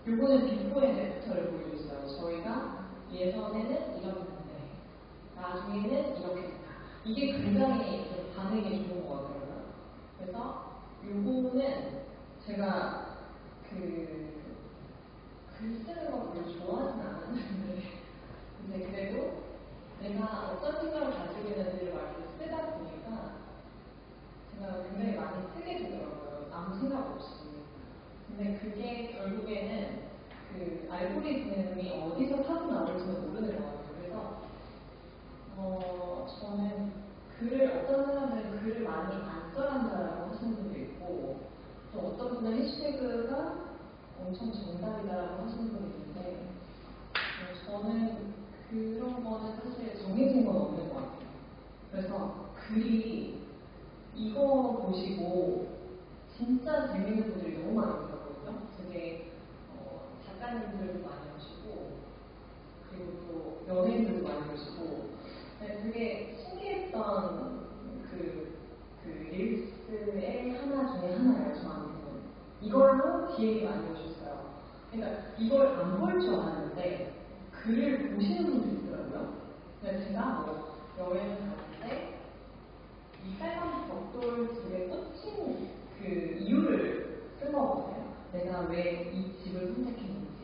이거는 비포 앤 애프터를 보여줬어요. 저희가 예전에는 이렇게 나중에는 이렇게 됐다. 이게 굉장히 좀 반응이 좋은 것 같더라고요. 그래서 요거는 제가 글 쓰는 거 별로 좋아하진 않았는데 근데 그래도 내가 어떤 생각을 가지고 있는지를 많이 쓰다 보니까 제가 굉장히 많이 쓰게 되더라고요. 아무 생각 없이. 근데 그게 결국에는 그 알고리즘이 어디서 타고 나올지는 모르는 것 같아요. 그래서 저는 어떤 사람들은 글을 많이 안 써한다라고 하시는 분도 있고 또 어떤 분은 해시태그가 엄청 정답이다라고 하시는 분이 있는데 저는 그런 거는 사실 정해진 건 없는 것 같아요. 그래서 글이 이거 보시고 진짜 재밌는 분들이 너무 많이 있었거든요. 되게 작가님들도 많이 오시고 그리고 또 연예인들도 많이 오시고 되게 신기했던 릴스의 하나 중에 하나예요. 저한테는 이걸로 기획이 많이 오셨어요. 그러니까 이걸 안 볼 줄 알았는데 글을 보시는 분들이 있더라고요. 근데 제가 여행을 갔을 때 이 빨간 벽돌집에 꽂힌 그 이유를 쓴 거거든요. 내가 왜 이 집을 선택했는지,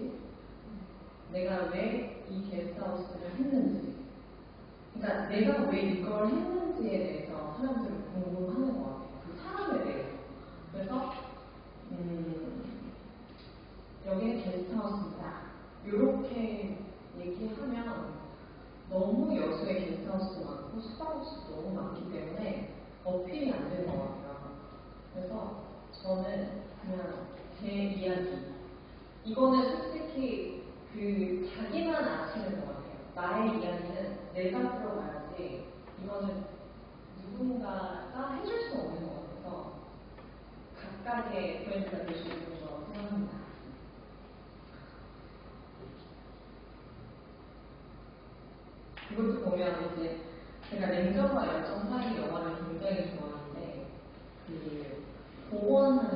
내가 왜 이 게스트하우스를 했는지, 그러니까 내가 왜 이걸 했는지에 대해서 사람들이 궁금하는 것 같아요. 그 사람에 대해서. 그래서 여기는 게스트하우스입니다. 이렇게 얘기하면 너무 여수에 게스트하우스도 많고 숙박업소도 너무 많기 때문에 어필이 안 되는 것 같아요. 그래서 저는 그냥 제 이야기 이거는 솔직히 자기만 아시는 것 같아요. 나의 이야기는 내가 풀어가야지 이거는 누군가가 해줄 수 없는 것 같아서 각각의 브랜드가 될 수 있는 거라고 생각합니다. 이것도 보면 이제 제가 냉정과 열정 사이 영화를 굉장히 좋아하는데 복원하는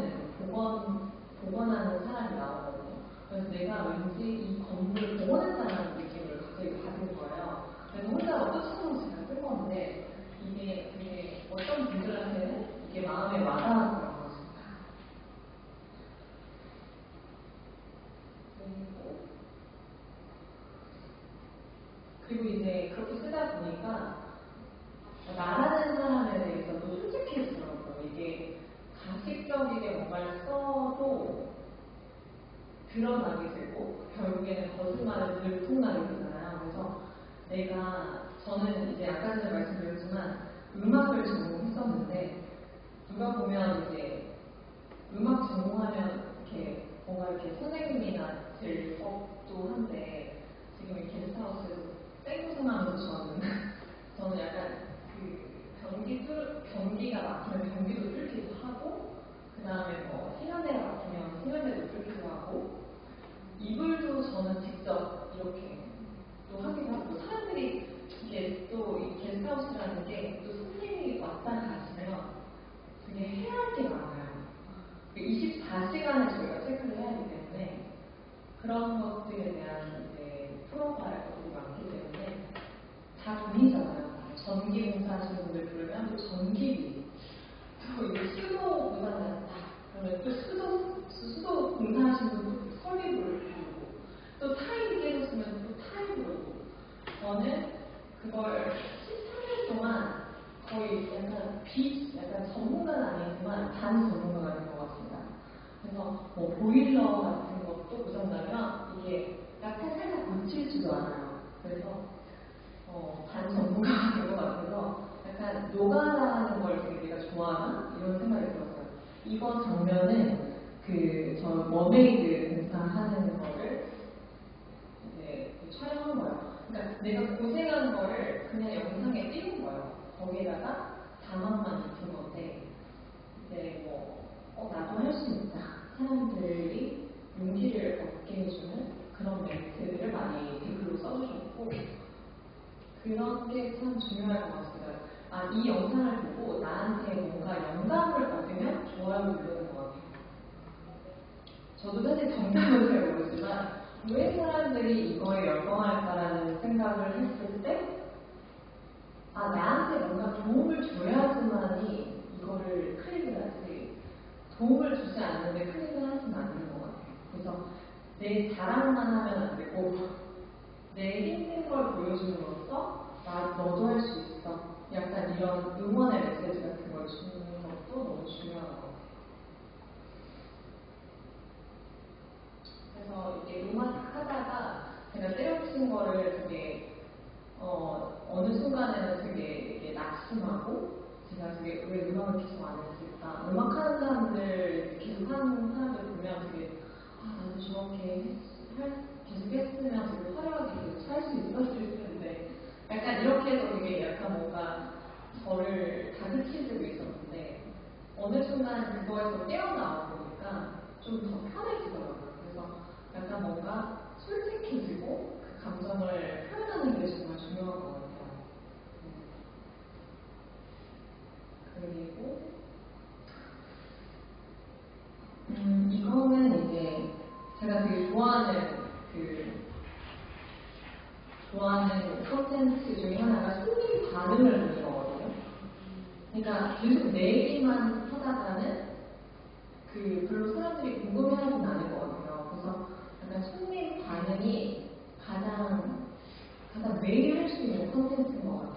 사람이 나오거든요. 그래서 내가 왠지 이 건물을 복원했다는 느낌을 갑자기 받은 거예요. 그래서 혼자 어떠신지 제가 쓴 건데 이게 되게 어떤 분들한테는 이게 마음에 와닿았더라고요. 그리고 이제 그렇게 쓰다 보니까 말하는 사람에 대해서도 솔직해지더라고요. 이게 가식적이게 뭔가를 써도 드러나게 되고 결국에는 거짓말을 들통나게 되잖아요. 그래서 저는 이제 아까 전에 말씀드렸지만 음악을 전공했었는데 누가 보면 이제 음악 전공하면 이렇게 뭔가 이렇게 선생님이나 될 법도 한데 지금 이 게스트하우스에서 생고생하면서 저는 약간 변기가 막히면 변기도 뚫기도 하고 그 다음에 세면대가 막히면 세면대도 뚫기도 하고 이불도 저는 직접 이렇게 또 하기도 하고 사람들이 이게 또 이 게스트하우스라는 게 또 손님이 왔다 가시면 되게 해야 할 게 많아요. 24시간을 저희가 체크를 해야 하기 때문에 그런 것들에 대한 이제 풀어봐야 할 것들이 많기 때문에 다 돈이잖아요. 전기 공사하시는 분들 부르면 또 전기비, 또 이제 수도 공사한다. 그러면 또 수도 공사하시는 분도 설비비를 부르고, 또 타일이 깨졌으면 또 타일 부르고. 저는 그걸 13년 동안 거의 약간 전문가는 아니지만 반 전문가가 된 것 같습니다. 그래서 보일러 같은 것도 고장나면 이게 약간 살짝 고칠지도 않아요. 그래서 반 전문가가 된 것 같아서 약간 노가다하는 걸 되게 내가 좋아하나? 이런 생각이 들었어요. 이번 장면은 저 머메이드 등산하는 거를 이제 촬영한 거예요. 그러니까 내가 고생한 거를 그냥 영상에 띄운 거예요. 거기에다가 자막만 입힌 건데 이제 나도 할 수 있다. 사람들이 용기를 얻게 해주는 그런 멘트를 많이 댓글로 써주셨고 그런 게 참 중요할 것 같습니다. 아, 이 영상을 보고 나한테 뭔가 영감을 얻으면 좋아요 누르는 것 같아요. 저도 사실 정답은 잘 모르지만 왜 사람들이 이거에 열광할까라는 생각을 했을 때 아, 나한테 뭔가 도움을 줘야지만이 이거를 클릭을 하지 도움을 주지 않는데 클릭을 하지는 않는 것 같아요. 그래서 내 자랑만 하면 안 되고 내 힘든 걸 보여줌으로써 나 너도 할 수 있어. 약간 이런 응원의 메시지 같은 걸 주는 것도 너무 중요한 것 같아요. 그래서 이게 음악 하다가 제가 때려친 거를 되게 어느 순간에는 되게 이렇게 낙심하고 제가 되게 왜 음악을 계속 안 했을까? 음악하는 사람들 계속 하는 사람들 보면 되게 아 나도 저렇게 계속 했으면 되게 화려하게 계속 살 수 있었을 텐데 약간 이렇게 해서 되게 약간 뭔가 저를 다그칠 때도 있었는데 어느 순간 그거에서 깨어나와 보니까 좀 더 편해지더라고요. 그래서 약간 뭔가 솔직해지고 그 감정을 표현하는 게 정말 중요한 것 같아요. 그리고 이거는 이제 제가 되게 좋아하는 컨텐츠 중에 하나가 손님 반응을 보는 거거든요. 그러니까 계속 내 얘기만 하다가는 별로 사람들이 궁금해하진 않을 것 같아요. 그래서 약간 손님 반응이 가장 매일 할 수 있는 컨텐츠인 것 같아요.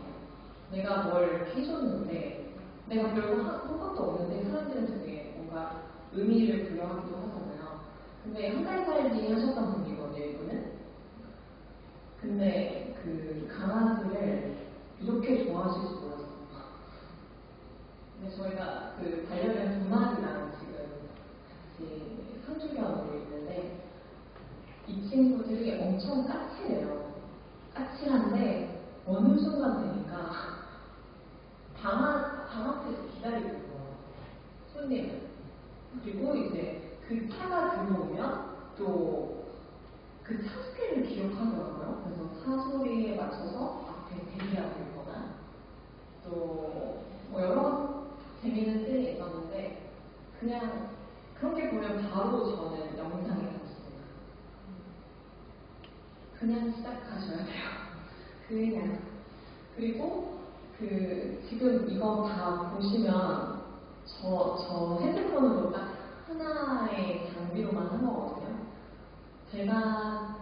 내가 뭘 이렇게 해줬는데 내가 별로 한 것도 없는데 사람들은 되게 뭔가 의미를 부여하기도 하잖아요. 근데 한 달 살기 하셨던 분이거든요, 이분은. 근데 그 강아지를 이렇게 좋아하실 줄 몰랐어요. 근데 저희가 그 반려견 두 마리랑 지금 같이 3주년으로 있는데 이 친구들이 엄청 까칠해요. 까칠한데 어느 순간 되니까 방 앞에서 기다리고 있어요. 손님을. 그리고 이제 그 차가 들어오면 또 그 차 소리를 기억하더라고요. 그래서 차 소리에 맞춰서 앞에 대기하고 있거나 또뭐 여러 재미있는 씬이 있었는데 그냥 그런 게 보면 바로 저는 영상에 갔습니다. 그냥 시작하셔야 돼요. 그냥. 그리고 지금 이거 다 보시면 저 핸드폰으로 딱 하나의 장비로만 한 거거든요. 제가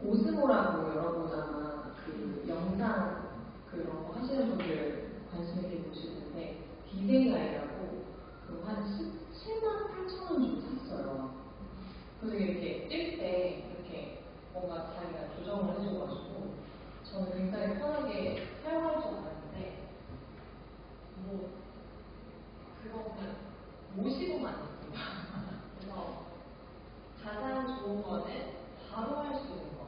오스모라고 여러분 아마 영상 그런 거 하시는 분들 관심 있게 보실 텐데 DJI라고 한 17만 8천 원 주고 샀어요. 그래서 이렇게 뛸 때 이렇게 뭔가 자기가 조정을 해줘가지고 저는 굉장히 편하게 사용할 줄 알았는데 그거는 50원만 있습니다. 그래서 가장 좋은 거는 바로 할 수 있는 거.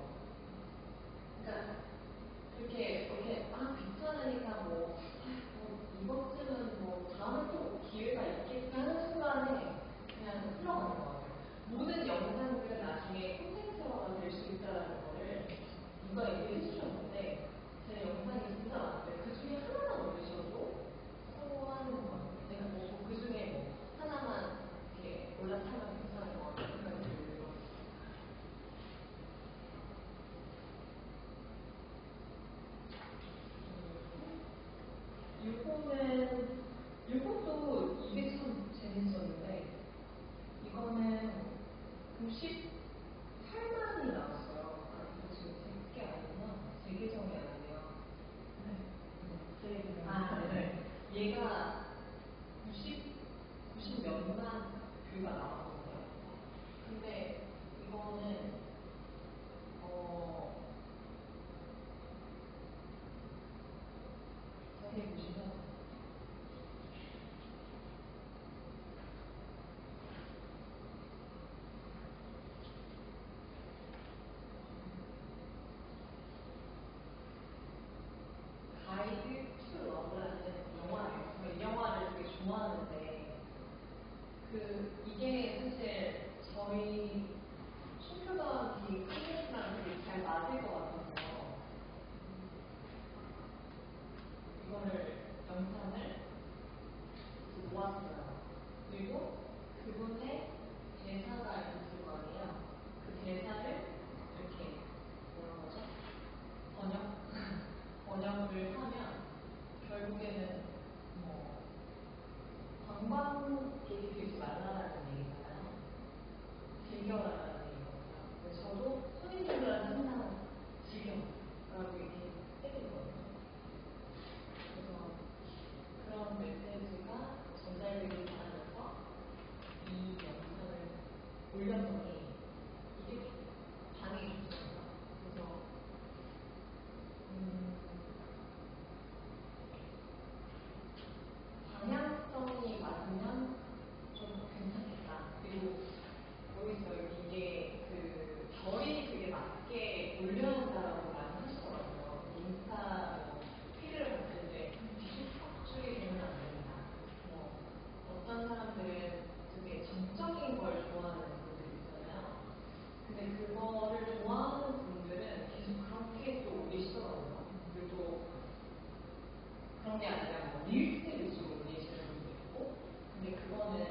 게 아니라 뭐 릴스 위주로 올리시는 분도 있고, 근데 그거는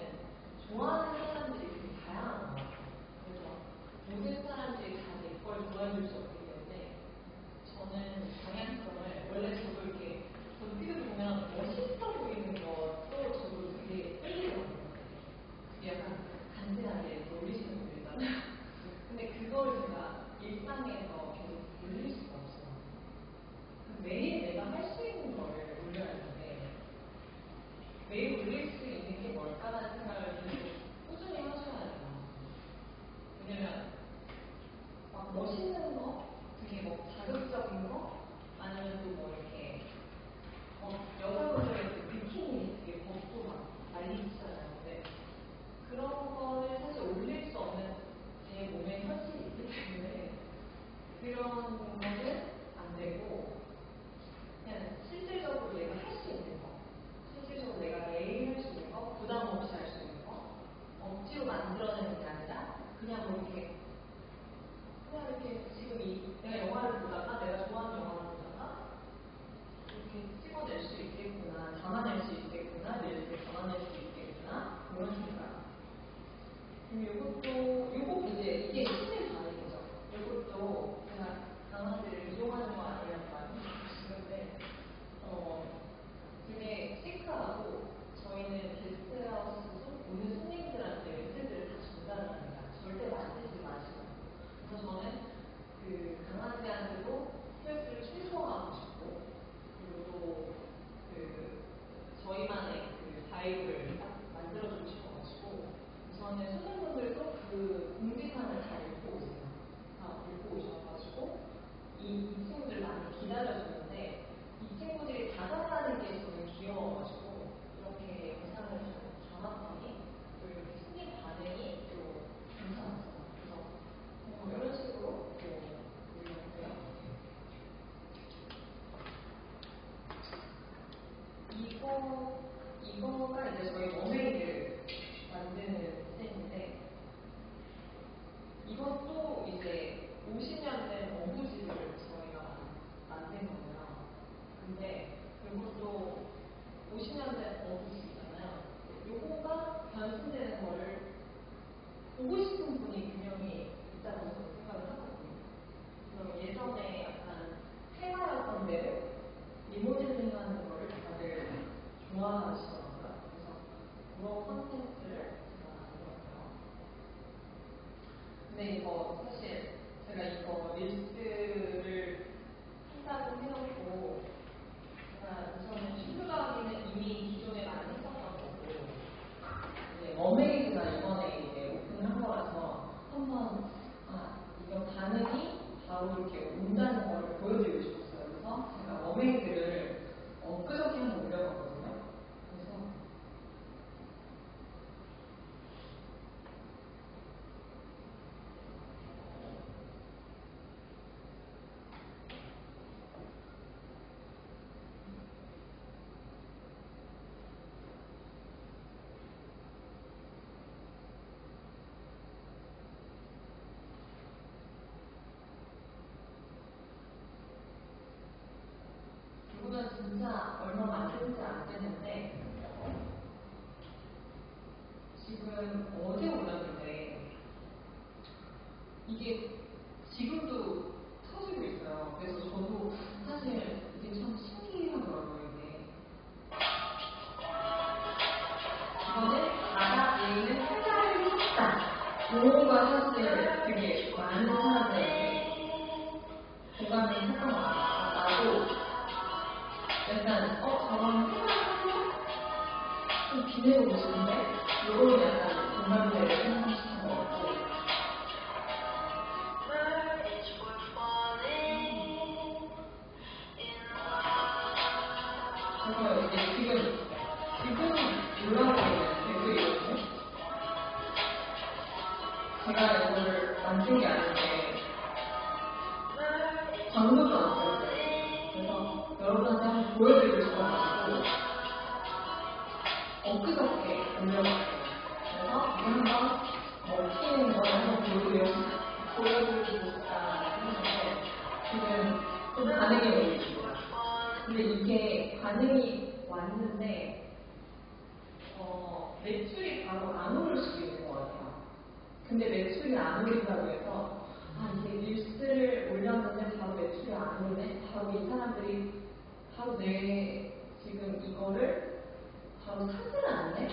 좋아하는 사람들이 되게 다양한 것 같아요. 그래서 모든 사람들이 다 내 걸 좋아해줄 수 없기 때문에 저는 방향성을 원래 저도 이렇게 어떻게 보면 멋있어 보이는 것도 저도 되게 끌리거든요. 그게 약간 간지나게 놀리시는 분들 있잖아요. 근데 그걸 제가 일상에서 계속 올릴 수가 없어요. 매일 내가 할 수 있는 거를 올려야 하는데 매일 올릴 수 있는 게 뭘까라는 생각을 계속 꾸준히 하셔야 돼요. 왜냐면 막 멋있는 거, 되게 뭐 자극적인 거, 아니면 또 뭐 이렇게 여자분들의 그 비키니 되게 벗고 막 난리치잖아요. 근데 그런 거는 사실 올릴 수 없는 제 몸의 현실이 있기 때문에 그런 거는 안 되고 그냥 실질적으로 내가 할 수 있는 거, 실질적으로 내가 매일 할 수 있는 거, 부담 없이 할 수 있는 거, 억지로 만들어내는 게 아니라 그냥 뭐 이렇게 그냥 이렇게 지금 내가 영화를 보다가 내가 좋아하는 영화를 보다가 이렇게 찍어낼 수 있겠구나, 담아낼 수 있겠구나, 이렇게 담아낼 수 있겠구나, 그런 생각. 그럼 요것도 이제 이게 신의 반응이죠. 요것도 제가 강아지를 이용하는 거 아니라는 말이 지는데 되게 시크하고 저희는 게스트하우스에서 오는 손님들한테 멘트들을 다 전달을 합니다. 절대 만지지 마시고. 그래서 저는 그 강아지한테도 스트레스를 최소화하고 싶고 그리고 또 그 저희만의 그 바이브를 딱 만들어주고 싶어가지고 저는 손님분들도 그 공지사항을 다 읽고 오세요. 다 읽고 오셔가지고 이 친구들 많이 기다려주는데 이 친구들이 다가가는 게 저는 귀여워가지고 이렇게 영상을 좀 담았더니 또 이렇게 손님 반응이 또 괜찮았어요. 그래서 이런 식으로 또 올렸고요. 이거가 이제 저희 머메이드 만드는 셈인데 이것도 이제 50년 된 어부지를 저희가 만든 거예요. 근데 이것도 50년 된 어부지잖아요. 요거가 변신되는 거를 보고 싶은 분이 분명히 있다고 저는 생각을 하거든요. 그래서 예전에 약간 테마였던 데를 리모델링 하는 거를 다들 좋아하시더라고요. 그래서 그런 컨텐츠를 제가 만들었어요. 근데 이거 사실 제가 이거 릴스를 한다고 해놓고 제가 우선은 슈퍼가기는 이미 기존에 많이 했었던 거고 이제 머메이드가 이번에 이제 오픈을 한 거라서 한번 이거 반응이 바로 이렇게 온다는 걸 보여드리고 싶었어요. 그래서 제가 머메이드를 엊그저께 한번 올려봤거든요. 그래서 이거는 진짜 얼마 만들지 않겠는데 지금 어제 올렸는데 이게 지금도 터지고 있어요. 그래서 저도 사실 이게 참 신기하더라고요. 이거는 바다에 있는 한가를 샀다. 용어가 사실 되게 많은 사람들에게 공감이 했던 것 같아요. 나도 약간 저런 생각을 좀 기대해보고 싶은데 이거는 약간 공감이 되게 생각하시는 것 같고 그래서 이게 지금 올라오고 있는 댓글이거든요. 제가 이거를 만든 게 아닌데 광고도 안 썼어요. 그래서 여러분한테 한번 보여드리고 싶어가지고 엊그저께 올려봤어요. 그래서 이거 한번 키우는 걸 한번 보여드리고 싶다 했는데 지금 좀 반응이 오고 있습니다. 근데 이게 과연 반응이 왔는데 매출이 바로 안 오를 수도 있는 것 같아요. 근데 매출이 안 오른다고 해서 이제 릴스를 올렸는데 바로 매출이 안 오르네? 바로 이 사람들이 바로 내 지금 이거를 바로 사지는 않네?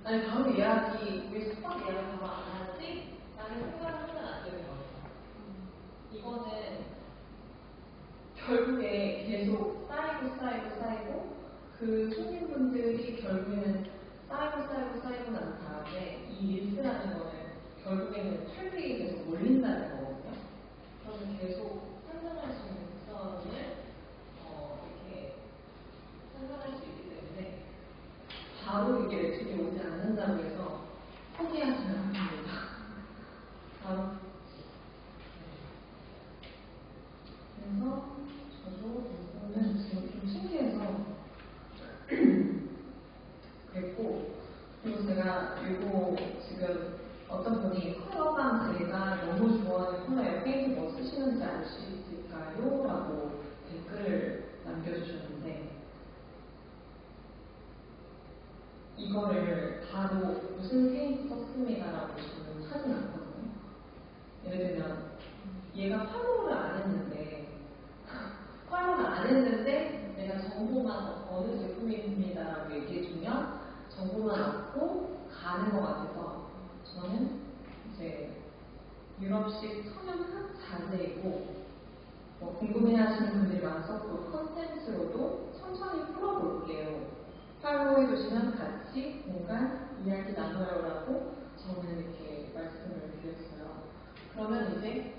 아니 바로 예약이 왜 숙박 예약을 바로 안 하지? 라는 생각을 하면 안 되는 것 같아요. 이거는 결국에 계속 쌓이고 그 손님분들이 결국에는 쌓이고 난 다음에 이 릴스라는 거는 결국에는 트래픽이 계속 몰린다는 거거든요. 그러면 계속 상상할 수 있는 구성원을 이렇게 상상할 수 있기 때문에 바로 이게 매출이 오지 않는다고 해서 포기하지는 않습니다. 바로 그래서 저도 이거는 지금 좀 신기해서 그랬고, 그리고 제가 이거 지금 어떤 분이 컬러감 제가 너무 좋아하는 컬러예요. 페인트 뭐 쓰시는지 알 수 있을까요? 라고 댓글을 남겨주셨는데 이거를 바로 무슨 페인트 썼습니다 라고 저는 하진 않거든요. 예를 들면 얘가 팔로우를 안 했는데 내가 정보만 어느 제품입니다라고 얘기해주면 정보만 얻고 가는 것 같아서 저는 이제 유럽식 서면 자세이고 궁금해하시는 분들이 많아서 그 컨텐츠로도 천천히 풀어볼게요. 팔로우해주시면 같이 뭔가 이야기 나눠요라고 저는 이렇게 말씀을 드렸어요. 그러면 이제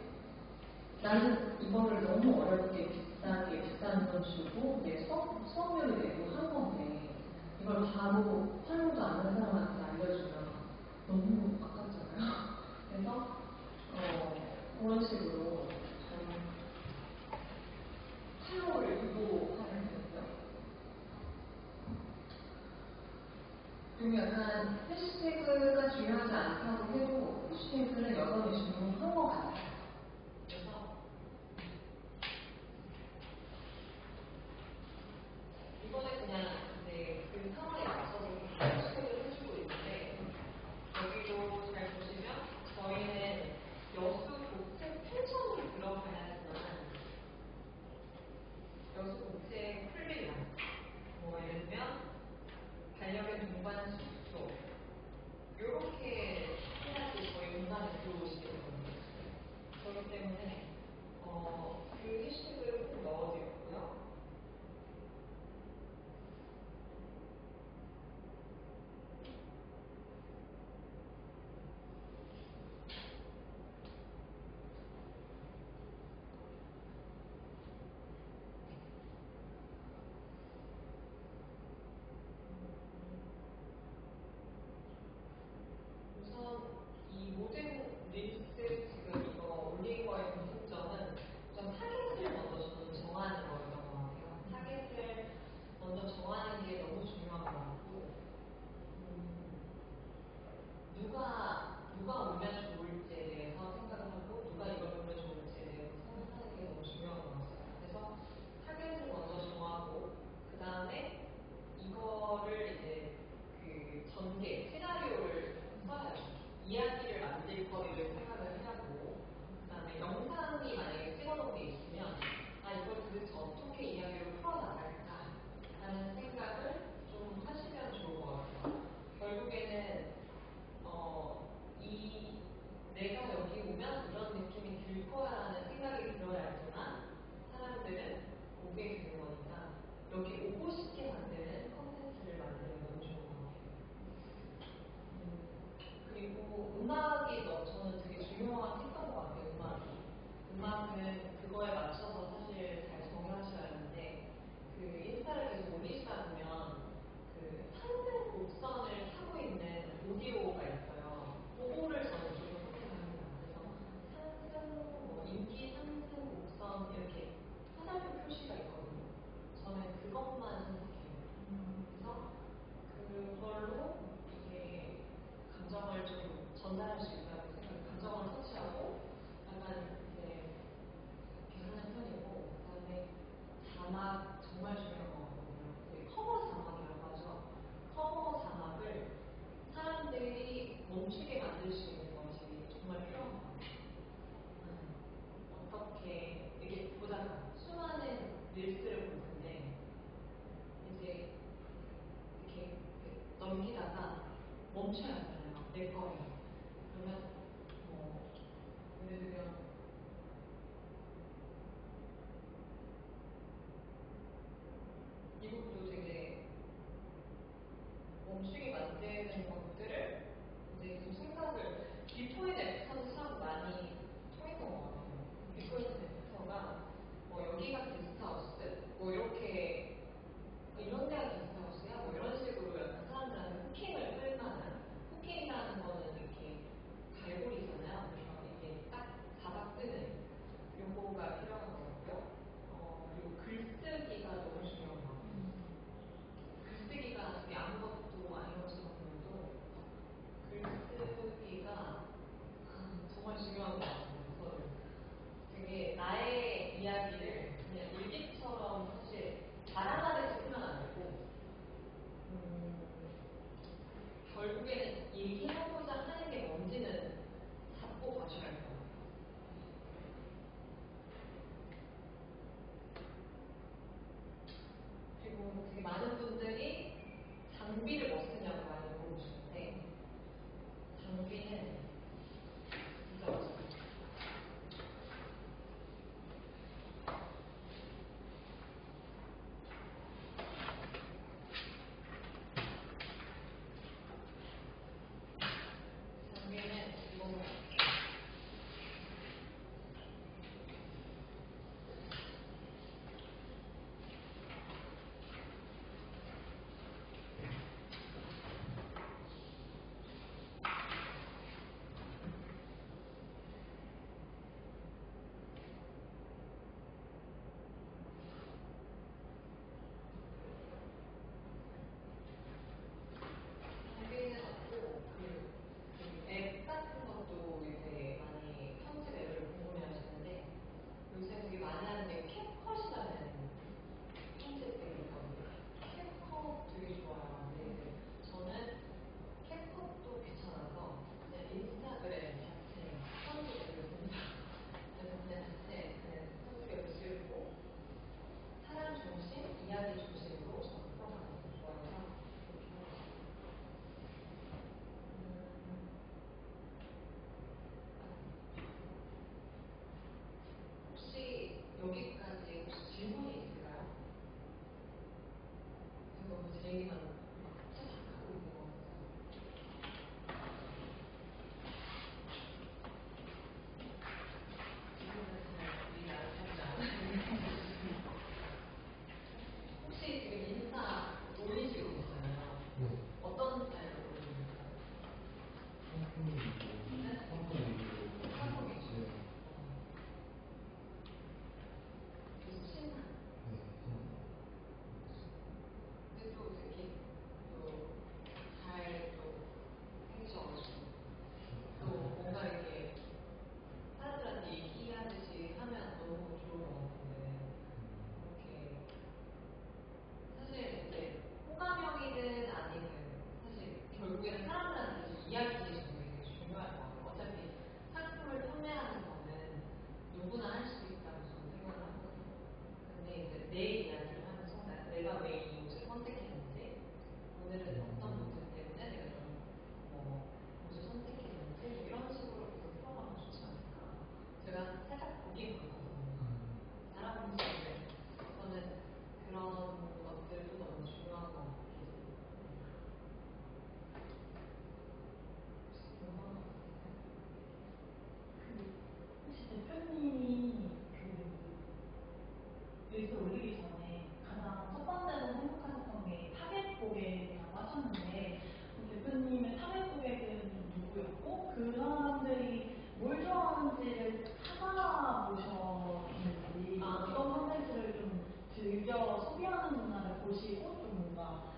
나는 이거를 너무 어렵게 비싼 돈 주고 내 수업료를 내고 한 건데 이걸 바로 팔로우도 안 하는 사람한테 알려주면 너무 아깝잖아요. 그래서 그런 식으로 저는 팔로우를 유도하는 거예요. 그리고 약간 해시태그가 중요하지 않다고 해도 해시태그는 여전히 중요한 것 같아요. 그래서 이번에 그냥 이제 그 상황에 맞춰서 해시태그를 해주고 있는데 여기도 잘 보시면 저희는 여수 복채 펜션으로 들어가야지만 여수 복채 풀빌라 뭐 예를 들면 반려견 동반 숙소 이렇게 해야지 저희 공간에 들어오시게 되거든요. 그렇기 때문에 그 해시태그를 꼭 넣어드렸고요. 우선 이 모든 릴스 지금 이거 올린 거의 공통점은 우선 타겟을 먼저 저는 정하는 거였던 것 같아요. 타겟을 먼저 정하는 게 너무 중요한 것 같고 누가 오면 좋을지에 대해서 생각을 하고 누가 이걸 보면 좋을지에 대해서 생각하는 게 너무 중요한 것 같아요. 그래서 타겟을 먼저 정하고 그 다음에 이거를 이제 그 전개 시나리오를 써야죠. 이야기를 만들 거리를 생각을 해야 하고 그 다음에 영상이 만약에 찍어놓은 게 있으면 이걸 도대체 어떻게 이야기를 풀어나갈까 라는 생각을 좀 하시면 좋을 것 같아요. 결국에는 내가 여기 오면 이런 느낌이 들 거야라는 생각이 들어야지만 사람들은 오게 되는 거니까 여기 오고 싶게 만드는 컨텐츠를 만드는 건 좋은 것 같아요. 그리고 음악이 저는 되게 중요했던 것 같아요. 음악은 그거에 맞춰서 사실 잘 정하셔야 하는데 그 인스타를 계속 올리시다 보면 그 상승 곡선을 타고 있는 오디오가 있어요. 그거를 저는 주로 선택합니다. 그래서 인기 상승 곡선 이렇게 화살표 표시가 있거든요. 저는 그것만 선택해요. 그래서 그걸로 이게 감정을 좀 전달할 수 있다고 생각해요. 감정을 터치하고 약간 이제 이렇게 하는 편이고 그다음에 자막 정말 중요한 거 같거든요. 릴스를 볼 텐데 이제 이렇게 넘기다가 멈춰야 하잖아요. 내 거예요. 그러면 뭐 예를 들면 이것도 되게 멈추게 만드는 것들을 이제 그 생각을 비포인 애프터도 참 많이 통했던 것 같아요. 비포인 애프터가 뭐 여기가 게스트하우스 뭐 이렇게 이런 데가 게스트하우스야 뭐 이런 식으로 약간 사람들한테 후킹을 할 만한 후킹이라는 거는 이렇게 갈고리잖아요. 그래서 이게 딱 잡아뜨는 요거가 필요한 것 같고요. 그리고 글쓰기가 너무 중요한 것 같아요. 글쓰기가 되게 아무것도 아닌 것처럼 보여도 글쓰기가 정말 중요한 것 같아요. 그래서 되게 나의 이야기를 그냥 일기처럼 사실 자랑하듯이 쓰면 안 되고 결국에는 얘기하고자 하는 게 뭔지는 잡고 가셔야 할 것 같아요. 그리고 되게 많은 분들이 장비를 뭐 쓰냐고 많이 물어보시는데 장비는 진짜 없어요. 장비는 이거는 장비는 없고 앱 같은 것도 이제 많이 편집 앱을 궁금해하시는데 요새 되게 많이 하는 게 캡컷이라는 편집 앱이 있거든요. 캡컷 되게 좋아요. 근데 이제 저는 캡컷도 귀찮아서 그냥 인스타그램 자체 편집 앱을 씁니다. 그래서 그냥 자체 그냥 편집 앱을 쓰고 사람 중심, 이야기 중심으로 저는 풀어가는 거 좋아해서 그렇게 하고 있어요. 혹시 여기까지 혹시 질문이 있을까요? 제가 너무 제 얘기만 막 착착하고 있는 것 같아서 질문을 잘 이해하지 않아요. 혹시 지금 인스타 올리시고 계시잖아요. 네. 어떤 스타일로 올리는 거예요? 상품 위주로, 네? 상품 위주로. 상품 위주. 네. 계속 신상. 네. 근데 또 되게 또잘또 생기셔가지고 또 뭔가 이렇게 사람들한테 얘기하듯이 하면 너무 좋을 것 같은데 이렇게 사실 이제 호감형이든 아니든 사실 결국에는 사람들한테 계속 이야기해 주는 게 되게 중요할 것 같아요. 어차피 상품을 판매하는 거는 누구나 할 수 있다고 저는 생각을 하거든요. 근데 이제 내 이야기를 하면서 내가 왜 이 옷을 선택했는지 오늘은 어떤 문제 때문에 내가 좀뭐 옷을 선택했는지 뭐 이런 식으로 계속 풀어가면 좋지 않을까. 제가 살짝 보긴 봤거든요. 알아보시는데 저는 그런 것들도 너무 중요한 것 같아요. 혹시 대표님이 릴스 올리기 전에 가장 첫 번째로 생각하셨던 게 타겟 고객이라고 하셨는데 대표님의 타겟 고객은 누구였고 그 사람들이 뭘 좋아하는지를 찾아보셨는지 어떤 컨텐츠를 좀 즐겨 소비하는 문화를 보시고 좀 뭔가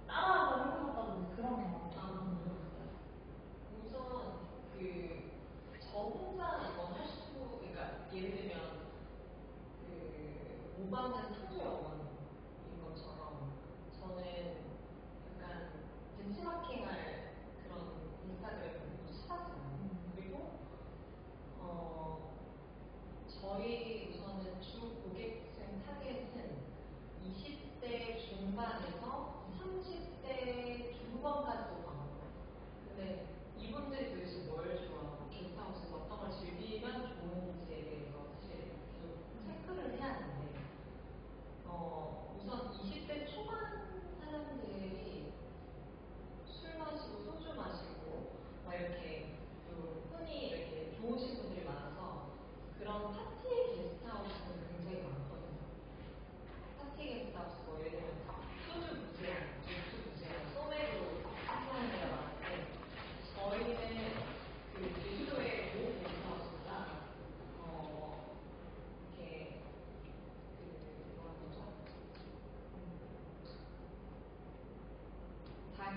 따라서 해보셨다든지 그런 경험 궁금했어요. 우선 저 혼자 이건 할 수, 그러니까 예를 들면 모방은 창조영원인 것처럼 저는 약간 벤치마킹할 그런 인스타그램을 찾았어요. 그리고 저희 우선은 주 고객층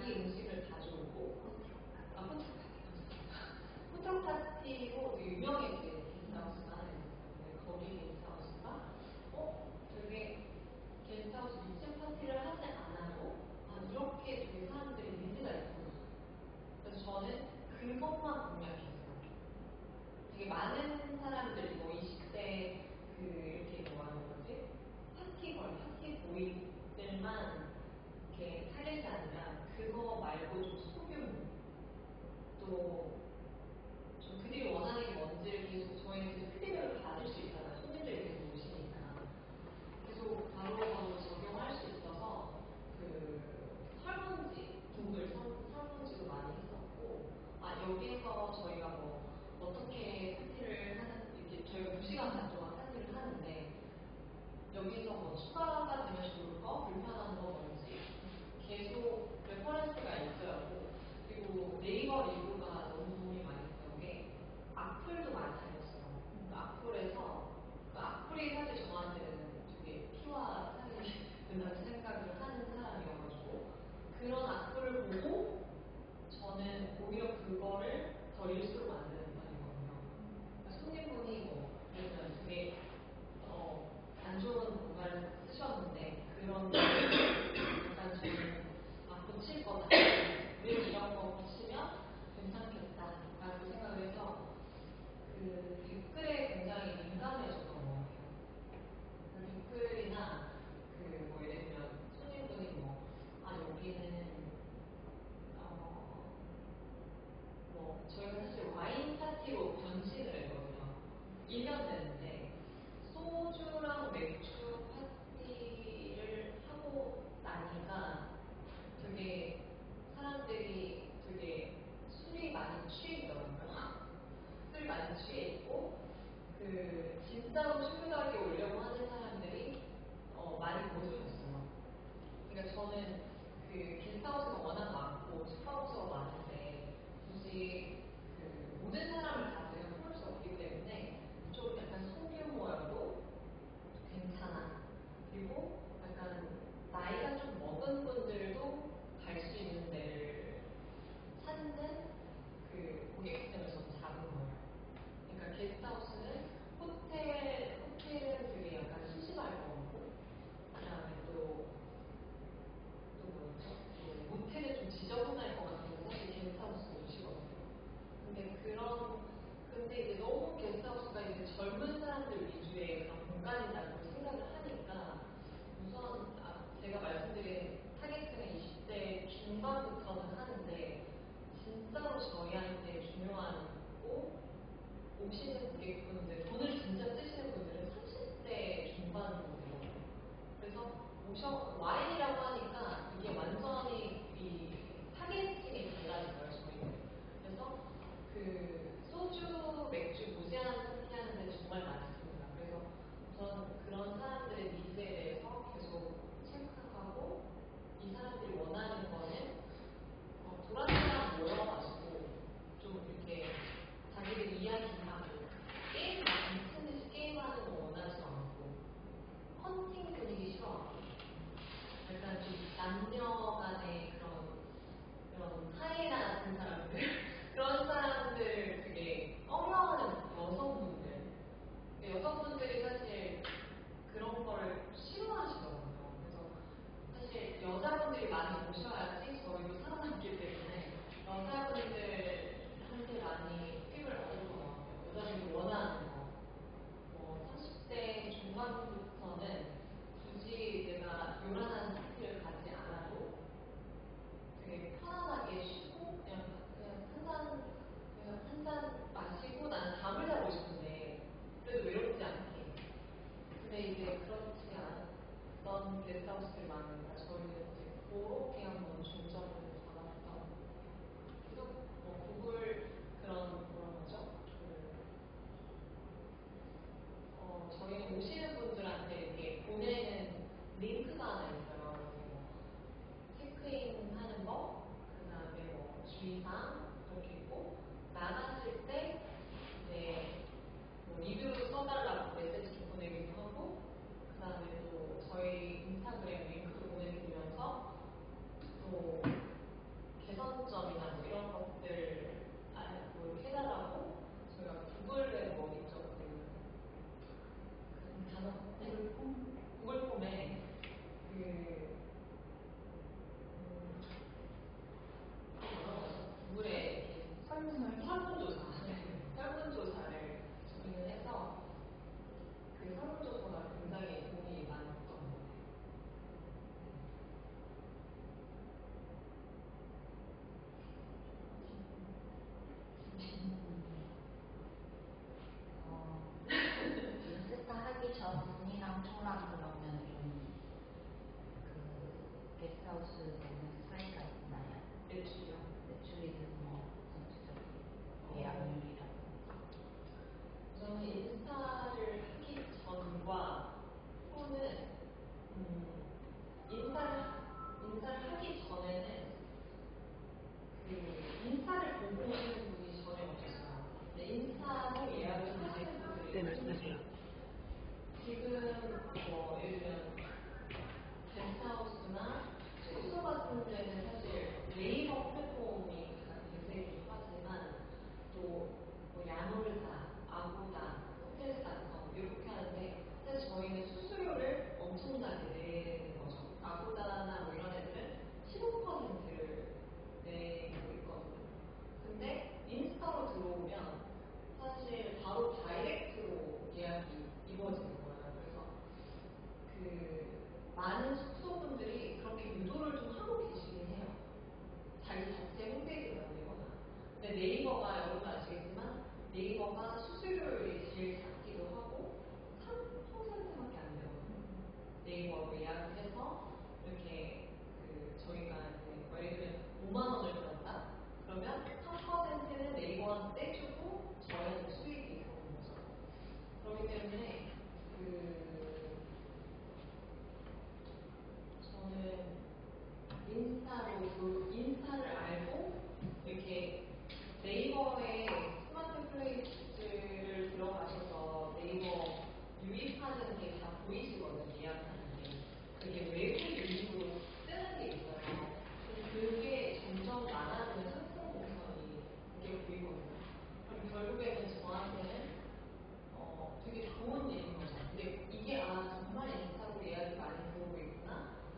자기 음식을 가져오고 푸드트럭 파티고 되게 유명해진 게스트하우스가 하나 있었어요. 거기 게스트하우스가 되게 게스트하우스 2층 파티를 하지 않아도 이렇게 되게 사람들이 니즈가 있구나. 그래서 저는 그것만 공략했어요. 되게 많은 사람들이 뭐 20대 이렇게 뭐 하는 거지? 파티 보이들만 이렇게 타겟이 아니라 그거 말고 좀 소규모 또 좀 그들이 원하는 게 뭔지를 계속 저희는 그 피드백을 받을 수 있잖아요. 손님들이 계속 오시니까 계속 바로바로 적용할 수 있어서 설문지, 구글 설문지도 많이 했었고 여기서 저희가 뭐 어떻게 파티를 하는 이렇게 저희가 2시간 반 동안 파티를 하는데 여기서 뭐 추가가 되면 좋을 거, 불편한 거 뭔지 계속 레퍼런스가 있어야 하고 그리고 네이버 리뷰가 너무 도움이 많이 됐던 게 악플도 많이 달렸어요. 악플에서 악플이 사실 저한테는 되게 피와 살이 된다는 생각을 하는 사람이어가지고 그런 악플을 보고 저는 오히려 그거를 더 일수로 만드는 편이거든요. 그러니까 손님분이 뭐 예를 들면 되게 안 좋은 공간을 쓰셨는데 그런 약간 저는 고칠 거다. 왜 이런 거 고치면 괜찮겠다라고 생각을 해서 댓글에 굉장히 민감해졌던 것 같아요. 댓글이나 뭐 예를 들면 손님분이 여기는 저희가 사실 와인 파티로 변신을 했거든요. 1년 됐는데 소주랑 맥주 파티를 하고 나니까 되게 사람들이 되게 술이 많이 취해 있더라고요. 술이 많이 취해 있고 진짜로 술가게 오려고 하는 사람들이 많이 못 오셨어요. 그러니까 저는 게스트하우스가 워낙 많고 숙박업소가 많은데 굳이 모든 사람을 다 제가 풀 수 없기 때문에 좀 약간 소규모여도 괜찮아. 그리고 약간 나이가 좀 먹은 분들도 갈 수 있는 데를 찾는 고객층을 좀 잡은 거예요. 그러니까 게스트하우스는 호텔은 되게 약간 수십할 것 같고 그다음에 또 뭐였죠? 모텔은 좀 지저분할 것 같은데 사실 게스트하우스도 오시거든요. 근데 이제 너무 게스트하우스가 이제 젊은 사람들 위주의 그런 공간이라고 생각을 하니까 우선 제가 말씀드린 타겟층은 20대 중반부터는 하는데 진짜로 저희한테 중요하고 오시는 고객분들 돈을 진짜 쓰시는 분들은 30대 중반이거든요. 그래서 와인이라고 하니까 이게 완전히 이 타겟층이 달라져요, 저희는. 그래서 소주, 맥주 무제한 파티하는 데 정말 많습니다. 그래서 우선 그런 사람들의 니즈에 대해서 계속 체크하고 이 사람들이 원하는 거는 도란도란 모여가지고 좀 이렇게 자기들 이야기하고 게임 미친 듯이 게임하는 거 원하지 않고 헌팅 분위기 싫어하고 약간 좀 남녀 간의 그런 사이나 같은 사람들 그런 사람들 되게 어려워하는 여성분들 여성분들이 사실 그런 걸 싫어하시더라고요. 그래서 사실 여자분들이 많이 오셔야지 저희도 살아남기 때문에 여자분들한테 많이 팁을 얻을 것 같아요. 여자분들이 원하는 거. 30대 중반부터는 굳이 내가 요란한 파티를 가지 않아도 되게 편안하게 쉬고 그냥 한 잔 마시고 나는 잠을 자고 싶은데 그래도 외롭지 않게 근데 이제 그렇지 않았던 게스트하우스들이 많으니까 저희는 이제 그렇게 한번 중점을 잡았던 계속 구글 그런 뭐라 그러죠? 저희는 오시는 분들한테 이렇게 보내는 링크가 하나 있어요. 체크인 하는 거, 그 다음에 주의사항 이렇게 있고 나갔을 때 이제 리뷰 써달라고 메시지 보내기도 하고 그 다음에 또 저희 인스타그램 링크도 보내기도 게스트하우스에는 차이가 있나요? 매출이요. 매출이든 뭐 전체적인 어. 예약률이라든지. 저는 인스타를 하기 전과 후는 인스타를 하기 전에는 그 인스타를 보고 오시는 분이 전혀 없었어요. 근데 인스타를 예약을 하시는 분들이 있는데 지금 뭐 예를 들면 게스트하우스나 숙소 같은 데는 사실 네이버 플랫폼이 가장 대세이긴 하지만 또뭐 야놀자, 아고다, 호텔스닷컴 이렇게 하는데 사실 저희는 수수료를 엄청나게 내는 거죠. 아고다나 뭐 이런 애들은 15%를 내고 있거든요. 근데 인스타로 들어오면 사실 바로 다이렉트로 예약이 이루어지는 거예요. 그래서 그 많은 숙소분들이 그렇게 유도를 좀 하고 계시긴 해요. 자기 자체 홈페이지를 만들거나. 근데 네이버가 여러분 아시겠지만 네이버가 수수료율이 제일 작기도 하고 3%밖에 안 되거든요. 네이버로 예약을 해서 이렇게 그 저희가 이제 예를 들면 5만 원을 들었다. 그러면 3%는 네이버한테 떼주고 저희한테 수익이 들어오는 거죠. 그렇기 때문에 저는 인스타를 알고 이렇게 네이버에 스마트 플레이스를 들어가셔서 네이버 유입하는 게 다 보이시거든요. 예약하는 게. 그게 외부 유입으로 뜨는 게 있어요. 그게 점점 많아지는 상승 곡선이 그게 보이거든요. 그럼 결국에는 저한테는 되게 좋은 일인 거죠. 근데 이게 정말 인스타로 예약이 많이 들어오고 있구나.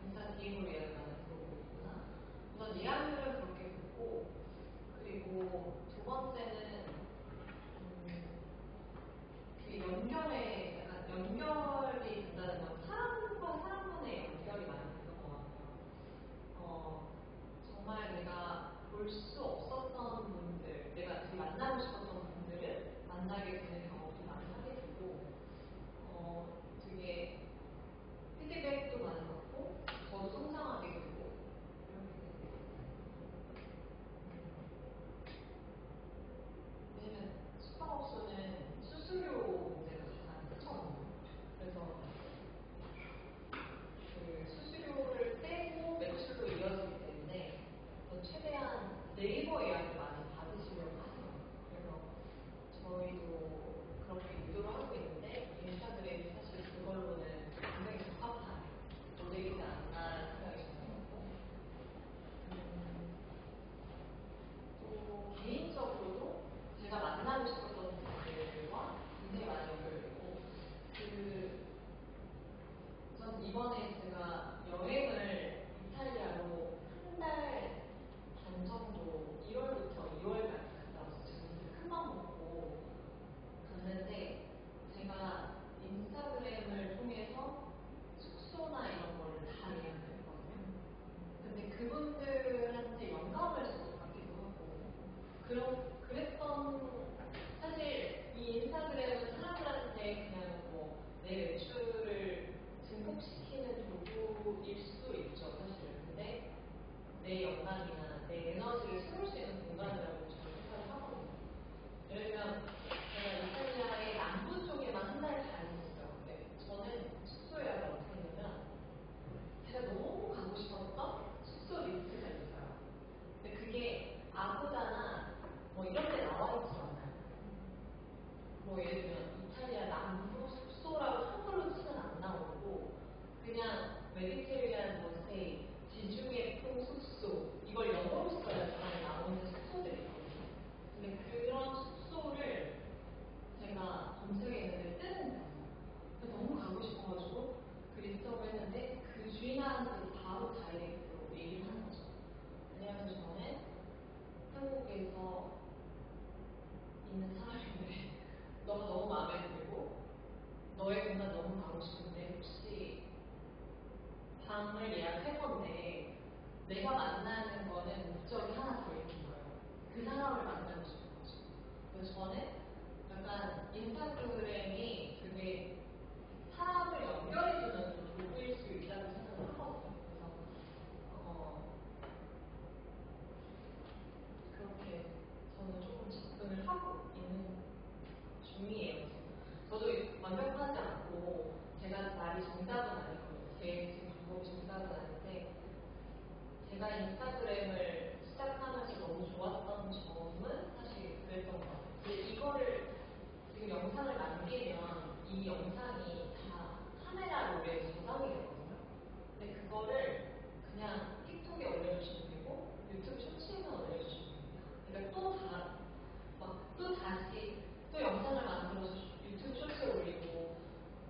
인스타 DM으로 예약이 많이 들어오고 있구나. 우선 예약률은 그렇게 붙고 그리고 두 번째는 그 약간 연결이 된다는 건 사람과 사람 간의 연결이 많이 되는 것 같아요. 정말 내가 볼 수 없었던 분들, 내가 되게 만나고 싶었던 분들을 만나게 되는 경험도 많이 하게 되고, 되게 피드백도 많이 받고, 저도 성장하게 되고, 이렇게 되는 것 같아요. 왜냐면 숙박업소는 수수료 문제가 가장 크거든요. 그래서 그 수수료를 떼고 매출로 이어지기 때문에 최대한 네이버 예약을 많이 받으시려고 하세요. 그래서 저희도 그렇게 유도를 하고 있는데 인스타그램이 사실 그걸로는 굉장히 적합한 모델이지 않나 생각이 들었고 또 개인적으로도 제가 만나고 싶었던 분들과 굉장히 많이 연결되고 전 이번에 제가 여행을 이탈리아로 한 달 반 정도 1월부터 2월까지 갔다 왔어요. 진짜 큰맘 먹고 갔는데 제가 인스타그램을 통해서 숙소나 이런 거를 다 예약을 했거든요. 근데 그분들한테 영감을 저도 받기도 하고 그랬던 사실 이 인스타그램은 사람들한테 그냥 뭐 내 매출을 증폭시키는 도구일 수도 있죠, 사실. 근데 내 영감이나 내 에너지를 채울 수 있는 공간이라고 저는 생각을 하거든요. 예를 들면 제가 이탈리아의 남부 쪽에만 한 달 반 있었어요. 근데 저는 숙소 예약을 어떻게 했냐면 제가 너무 가고 싶었던 숙소 리스트가 있어요. 근데 그게 아고다나 뭐 이런 데 나와 있지 않아요. 뭐 예를 들면 이탈리아 남부 숙소라고 한글로 치면 안 나오고 그냥 메디테리안 모스테이, 지중해 풍 숙소 이걸 영어로 써야지만 나오는 숙소들이 있거든요. 근데 그런 숙소를 제가 검색했는데 뜨는 거예요. 너무 가고 싶어가지고 그 리스트업을 했는데 그 주인한테 바로 다이렉트로 얘기를 하는 거죠. 왜냐하면 저는 한국에서 있는 사람인데 너가 너무 마음에 들고 너의 공간 너무 가고 싶은데 혹시 방을 예약할 건데 내가 만나는 거는 목적이 하나 더 있는 거예요. 그 사람을 만나고 싶은 거죠. 그래서 저는 약간 인스타그램이 그게 사람을 연결해주는 도구일 수 있다고 생각을 하거든요. 그래서 제가 인스타그램을 시작하면서 너무 좋았던 점은 사실 그랬던 것 같아요. 근데 이거를 지금 영상을 남기면 이 영상이 다 카메라로에 저장이 되거든요. 근데 그거를 그냥 틱톡에 올려주시면 되고 유튜브 쇼츠에만 올려주시면 됩니다. 그러니까 또 다시 또 영상을 만들어서 유튜브 쇼츠에 올리고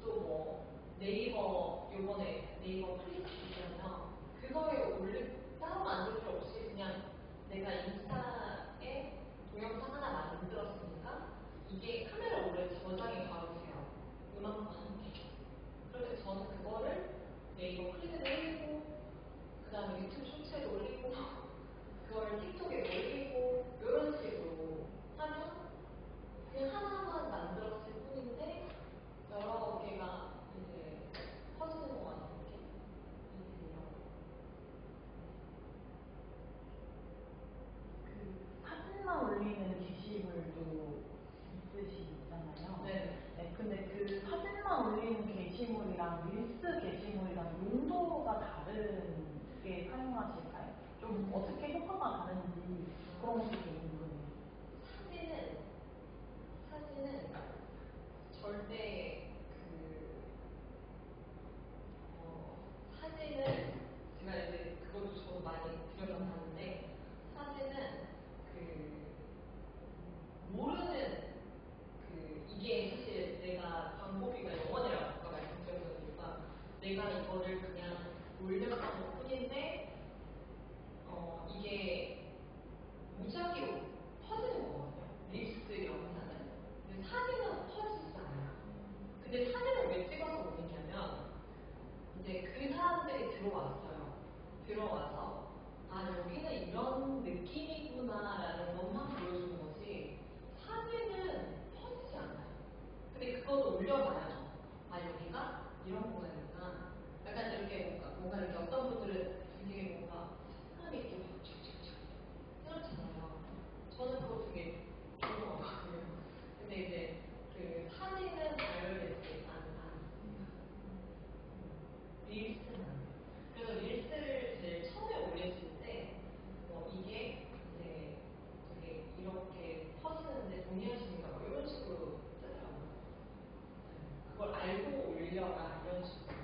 또 뭐 네이버 요번에 네이버 플리스 있잖아요. 그거에 따로 만들 필요 없이 그냥 내가 인스타에 동영상 하나 만들었으니까 이게 카메라 오래 저장이 바로 돼요. 음악과 함께. 그런데 저는 그거를 네이버 클립에 올리고 그 다음에 유튜브 쇼츠에 올리고 그걸 틱톡에 올리고 이런 식으로 하면 그냥 하나만 만들었을 뿐인데 여러 개가 이제 퍼지는 것 같은 느낌? 그 사진만 올리는 게시물도 있으시잖아요. 네. 네, 근데 그 사진만 올리는 게시물이랑 릴스 게시물이랑 용도가 다른 게 사용하실까요? 좀 어떻게 효과가 다른지 그런 것도 좀 궁금해요. 사진은 절대 사진은 제가 이제 그것도 저도 많이 들여다봤는데 사진은 모르는 이게 사실 내가 광고비가 0원이라고 아까 말씀드렸던 이유가 내가 이거를 그냥 올렸던 것 뿐인데 이게 무작위로 퍼지는 거거든요. 릴스 영상은. 근데 사진은 퍼지지 않아요. 근데 사진을 왜 찍어서 올리냐면 이제 그 사람들이 들어와서 아 여기는 이런 느낌이구나라는 것만 보여주는 거지 사진은 퍼지지 않아요. 근데 그것도 올려놔야죠. 아 여기가 이런 공간이구나. 약간 이렇게 뭔가 이렇게 어떤 분들은 되게 뭔가 사람이 이렇게 막 촥촥촥 그렇잖아요. 저는 그거 되게 좋은 것 같거든요. 근데 이제 사진은 발열되지 않습니다. 릴스는 안 돼요. 그래서 릴스를 제일 처음에 올렸을 때 이게 이제 되게 이렇게 퍼지는데 동의하십니까? 뭐 이런 식으로 뜨더라고요. 그걸 알고 올려라 이런 식으로.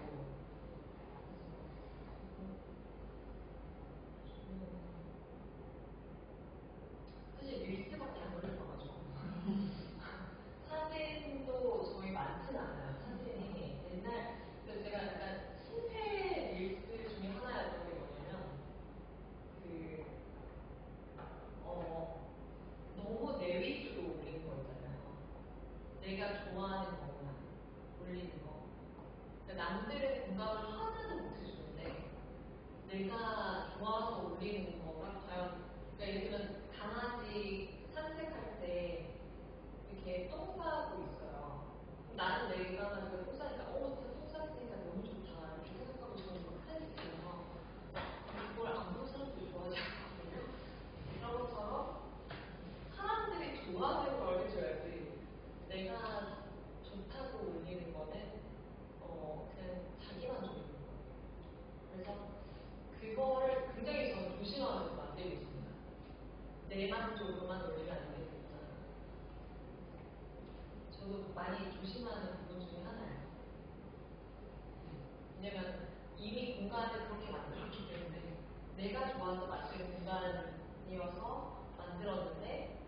사실 릴스밖에 안 올려봐가지고 사진도 저희 많진 않아요. 사진이 옛날 그래서 제가 약간 실패 릴스 중에 하나였던 게 뭐냐면 너무 내 위주로 올리는 거 있잖아요. 내가 좋아하는 것만 올리는 거. 그러니까 남들의 공감을 하나도 못 해주는데 내가 좋아서 올리는 거가 과연 그러니까 예를 들면 강아지 산책할 때 이렇게 똥 싸고 있어요. 나는 내가 가지고 똥 싸니까 진짜 똥 쌌으니까 너무 좋다 이렇게 생각하고 저는 막 팬이에요. 그걸 안 본 사람들이 좋아하지 않거든요. 그런 것처럼 사람들이 좋아하는 걸 해줘야지 내가 좋다고 올리는 거는 그냥 자기만 좋은 거예요. 그래서 그거를 굉장히 저는 조심하면서 만들고 있습니다. 내만 쪽으로만 올리면 안 되니까. 저도 많이 조심하는 부분 중에 하나예요. 왜냐면 이미 공간을 그렇게 만들었기 때문에 내가 좋아서 마치는 공간이어서 만들었는데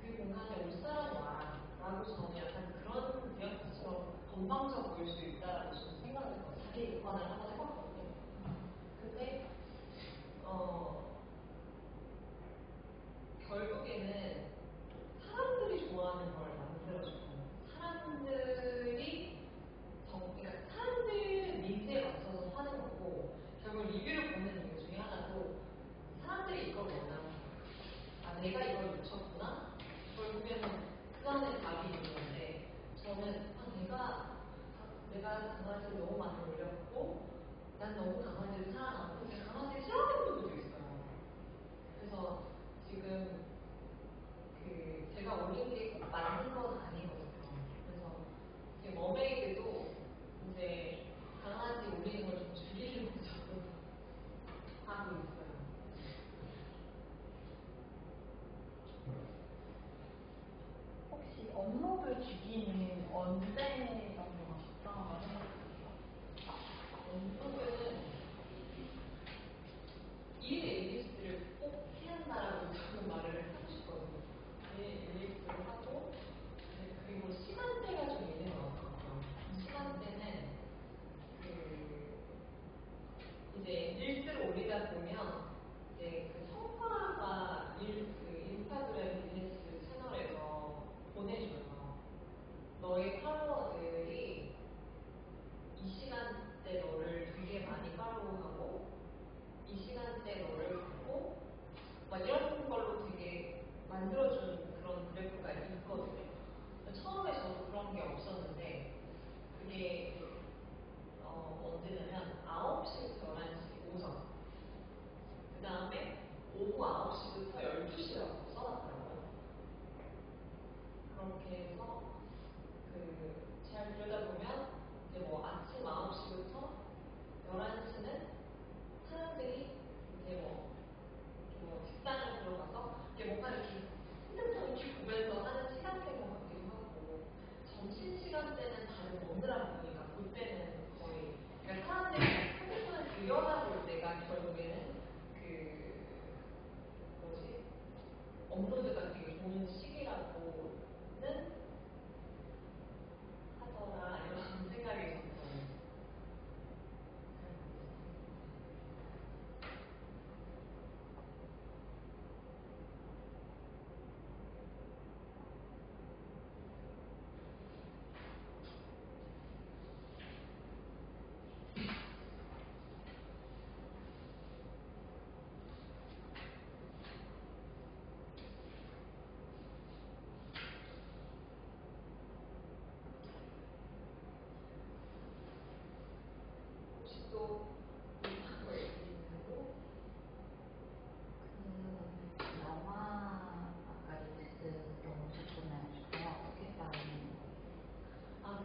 그 공간에 올 사람이 와라 라고 저는 약간 그런 대학처럼 건방져 보일 수 있다라고 저는 생각을 해요. 자기 객관을 한번 해봤거든요. 근데 결국에는 사람들이 좋아하는 걸 만들어주고 그러니까 사람들 니즈에 맞춰서 하는 거고 결국 리뷰를 보는 이유 중에 하나도 사람들이 이걸 원하는 거예요. 아 내가 이걸 놓쳤구나. 결국에는 그 안에 답이 있는 건데 저는 내가 강아지를 너무 많이 올렸고 이제 릴스를 올리다 보면 이제 그 성과가 인스타그램 릴스 채널에서 보내줘요. 너의 팔로워들이 이 시간대 너를 되게 많이 팔로우하고 이 시간대 너를 보고 막 이런 걸로 되게 만들어준 그런 그래프가 있거든요. 처음에 저도 그런 게 없었는데 그게 언제냐면 9시부터 11시 오전 그 다음에 오후 9시부터 12시라고 써놨더라고요. 그렇게 해서 잘 들여다보면 이제 뭐 아침 9시부터 11시는 사람들이 이제 뭐 식당을 들어가서 이렇게 뭔가 이렇게 핸드폰 이렇게 보면서 하는 시간대가 같기도 하고 점심시간 때는 다들 먹느라 보니까 그때는 거의 그러니까 사람들이 핸드폰을 들여다볼 때가 결국에는 뭐지 업로드가 되게 좋은 시기라고는 하더라 이런 생각이 들어요. 혹시 또 하고 있고 영화 아까 릴스 너무 좋잖아요. 그거 어떻게 다운이?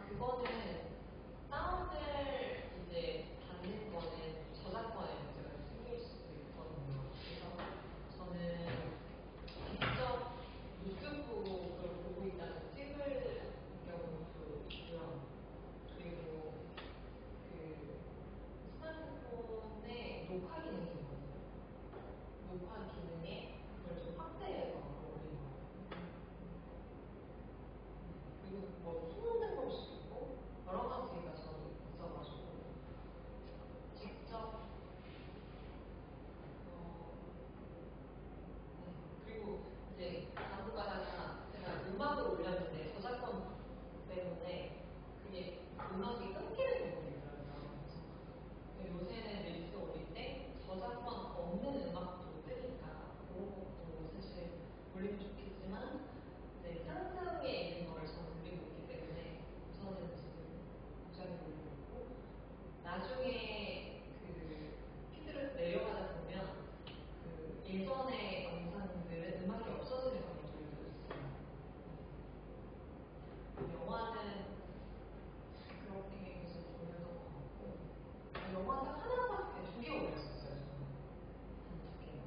그거는 다운을 이제 받는 거는 저작권의 문제가 생길 수도 있거든요. 그래서 저는 직접 노트북을 보고 있다는 찍을 경우도 있고요. 그리고 스마트폰에 녹화 기능이 있거든요. 녹화 기능에 그걸 좀 확대해서 올리는 거예요. 그리고 뭐 소문낸 걸 수도 있고 여러 가지가 저는 있어가지고 직접 네. 그리고 이제 간혹 가다가 제가 음악을 올렸는데 저작권 때문에 그게 음악이 끊기는 경우도 있더라고요. 그래서 요새는 릴스 올릴 때 저작권 없는 음악도 뜨니까 그런 것도 사실 올리면 좋겠지만 이제 상승에 있는 거를 저는 올리고 있기 때문에 저는 지금 무작위 올리고 있고 나중에 피드를 내려가다 보면 예전의 영상들은 음악이 없어지는 경우들도 있어요. 영화는 그렇게 계속 올렸던 것 같고 영화는 하나밖에 2개 올렸었어요. 저는 한 2개는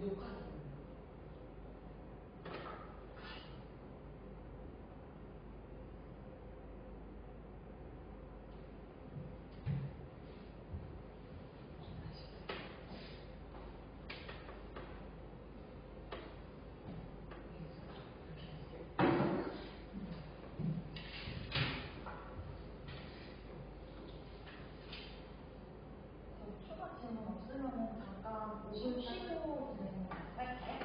녹화 기능 추가 질문 없으면 잠깐 5분 쉬고 진행할까요?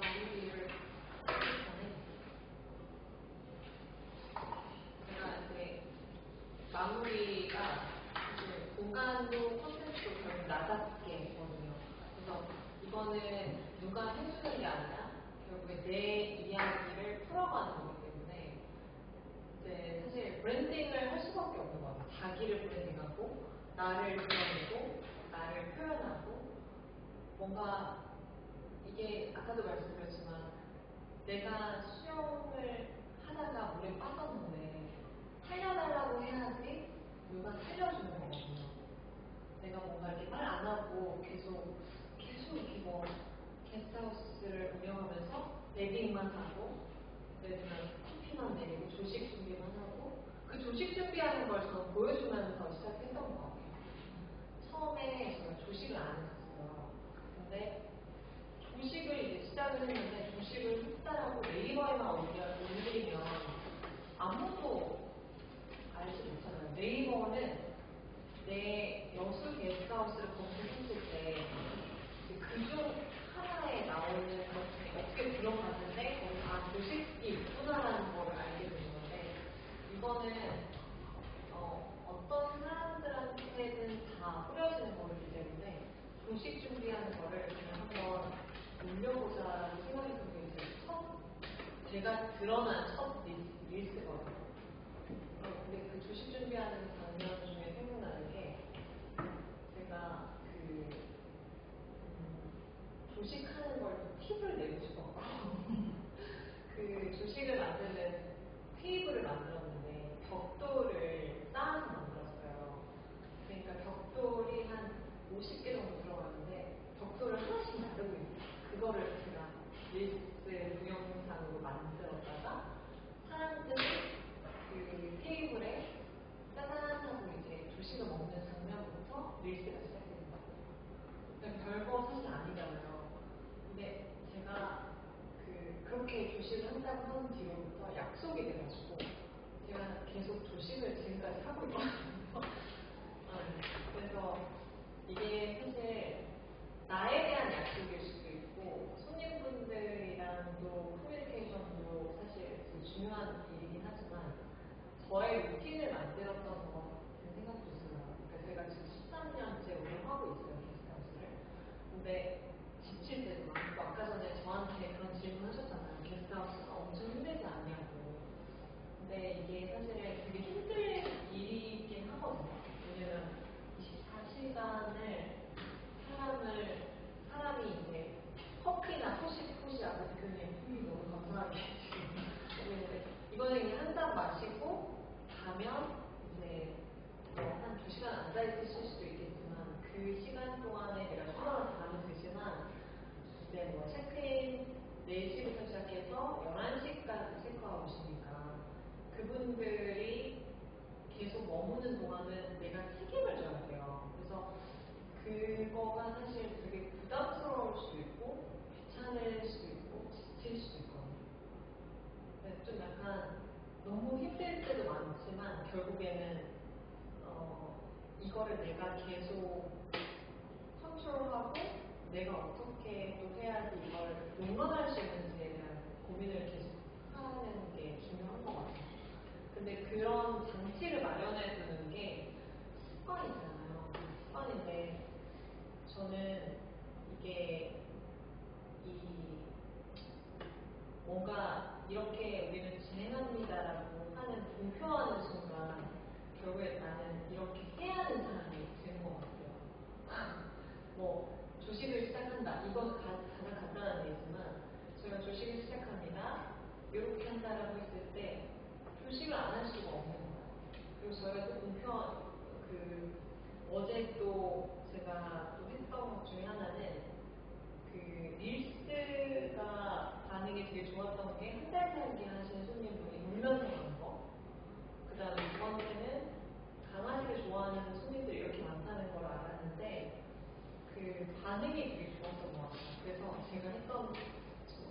마무리를 하기 전에 제가 이제 마무리가 이제 공간도 컨텐츠도 결국 나답게 했거든요. 그래서 이거는 누가 해주는 게 아니라 결국에 내 이야기를 풀어가는 거기 때문에 이제 사실 브랜딩을 할 수밖에 없는 것 같아요. 자기를 브랜딩하고 나를 드러내고 나를 표현하고 뭔가 이게 아까도 말씀드렸지만 내가 수영을 하다가 물에 빠졌는데 살려달라고 해야지 누가 살려주는 거거든요. 내가 뭔가 이렇게 말 안 하고 계속 이렇게 뭐 게스트하우스를 운영하면서 웨딩만 하고 예를 들면 커피만 내리고 조식 준비만 하고 그 조식 준비하는 걸 저는 보여주면서 시작했던 것 같아요. 처음에 제가 조식을 안 했었어요. 했는데 조식을 했다라고 네이버에만 올리면 아무도 알지 못하잖아요. 네이버는 내 여수 게스트하우스를 검색했을 때 그중 하나에 나오는 것 중에 어떻게 들어갔는데 거기 조식이 있구나라는 걸 알게 되는 건데 이거는 어떤 사람들한테는 다 뿌려지는 거기 때문에 조식 준비하는 거를 그냥 한번 올려보자라는 생각이 들고 이제 제가 드러난 첫 릴스거든요. 근데 그 조식 준비하는 장면 중에 생각나는 게 제가 조식하는 걸 팁을 내고 싶었거든요. 그 조식을 만드는 테이블을 만들었는데 벽돌을 쌓아서 만들었어요. 그러니까 벽돌이 한 50개 정도 들어가는데 벽돌을 하나씩 나르고 있어요. 그거를 제가 릴스 동영상으로 만들었다가 사람들이 그 테이블에 짜잔하고 이제 조식을 먹는 장면부터 릴스가 시작됩니다. 그러니까 별거 사실 아니잖아요. 근데 제가 그렇게 조식을 한다고 한 뒤로부터 약속이 돼가지고 제가 계속 조식을 지금까지 하고 있거든요. 그래서 이게 사실 나에 대한 약속일 수도 있고 손님분들이랑도 커뮤니케이션도 사실 되게 중요한 일이긴 하지만 저의 루틴을 만들었던 것 같은 생각도 들어요. 그러니까 제가 지금 13년째 운영하고 있어요, 게스트하우스를. 근데 지칠 때도 많고 아까 전에 저한테 그런 질문 하셨잖아요. 게스트하우스가 엄청 힘들지 않냐고. 근데 이게 사실은 되게 힘들 일이긴 하거든요. 왜냐면 24시간을 사람이 이제 커피나 토시 아까 대표님 품이 너무 감사하게 지금 이거는 그냥 한 잔 마시고 가면 이제 한 2시간 앉아있을 수도 있겠지만 그 시간 동안에 내가 휴가를 다 하면 되지만 이제 뭐 체크인 4시부터 시작해서 11시까지 체크아웃이니까 그분들이 계속 머무는 동안은 내가 책임을 져야 돼요. 그래서 그거가 사실 되게 부담스러울 수도 있고 귀찮을 수도 있고 지칠 수도 있거든요. 좀 약간 너무 힘들 때도 많지만 결국에는 이거를 내가 계속 컨트롤하고 내가 어떻게 또 해야지 이걸 용감할 수 있는지에 대한 고민을 계속 하는 게 중요한 것 같아요. 근데 그런 장치를 마련해 두는 게 습관이잖아요. 습관인데 저는 이게 뭔가 이렇게 우리는 진행합니다라고 하는 공표하는 순간 결국에 나는 이렇게 해야 하는 사람이 되는 것 같아요. 뭐 조식을 시작한다. 이건 가장 간단한 예지만 저희가 조식을 시작합니다. 이렇게 한다라고 했을 때 조식을 안 할 수가 없는 거예요. 그리고 저희가 또 공표 어제 또 제가 또 했던 것 중에 하나는 릴스가 반응이 되게 좋았던 게 한 달 살기 하시는 손님분이 울면서 가는 거. 그 다음에 두 번째는 강아지를 좋아하는 손님들이 이렇게 많다는 걸 알았는데 반응이 되게 좋았던 것 같아요. 그래서 제가 했던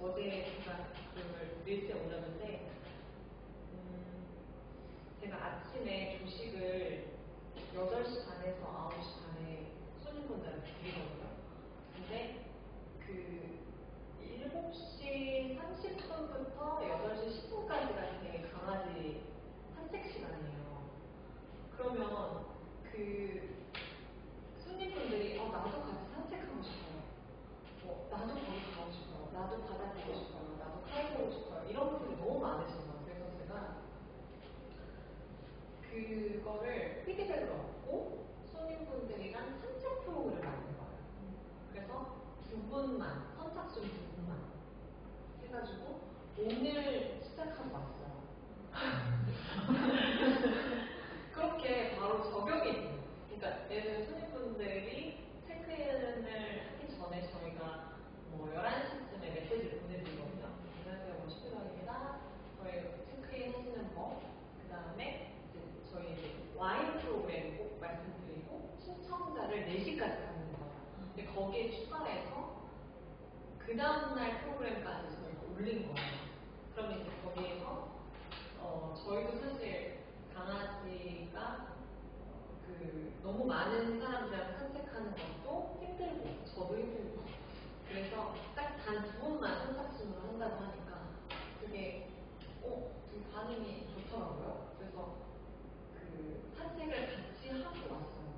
어제 제가 그걸 릴스에 올렸는데 제가 아침에 조식을 8시 반에서 9시 반에 손님분들한테 드리거든요. 근데 7시 30분부터 8시 10분까지가 제 강아지 산책 시간이에요. 그러면 손님분들이 나도 같이 산책하고 싶어요. 나도 거기 가고 싶어요. 나도 바다 보고 싶어요. 나도 카이 보고 싶어요. 이런 분들이 너무 많으신 거예요. 그래서 제가 그거를 피드백을 얻고 손님분들이랑 산책 프로그램을 만든 거예요. 그래서 2분만, 선착순 2분만 해가지고 오늘 시작하고 왔어요. 그렇게 바로 적용이 돼요. 그러니까 예를 손님분들이 체크인을 하기 전에 저희가 11시쯤에 메시지를 보내드리거든요. 안녕하세요, 슈퍼정입니다. 저희 체크인 하시는 거, 그 다음에 저희 와인 프로그램 꼭 말씀드리고 신청자를 4시까지 받는 거예요. 근데 거기에 추가해서 그 다음날 프로그램까지 저희가 올린 거예요. 그러면 이제 거기에서 저희도 사실 강아지가 너무 많은 사람들이랑 산책하는 것도 힘들고 저도 힘들고 그래서 딱 단 2번만 선착순으로 한다고 하니까 되게 되게 반응이 좋더라고요. 그래서 산책을 같이 하고 왔어요.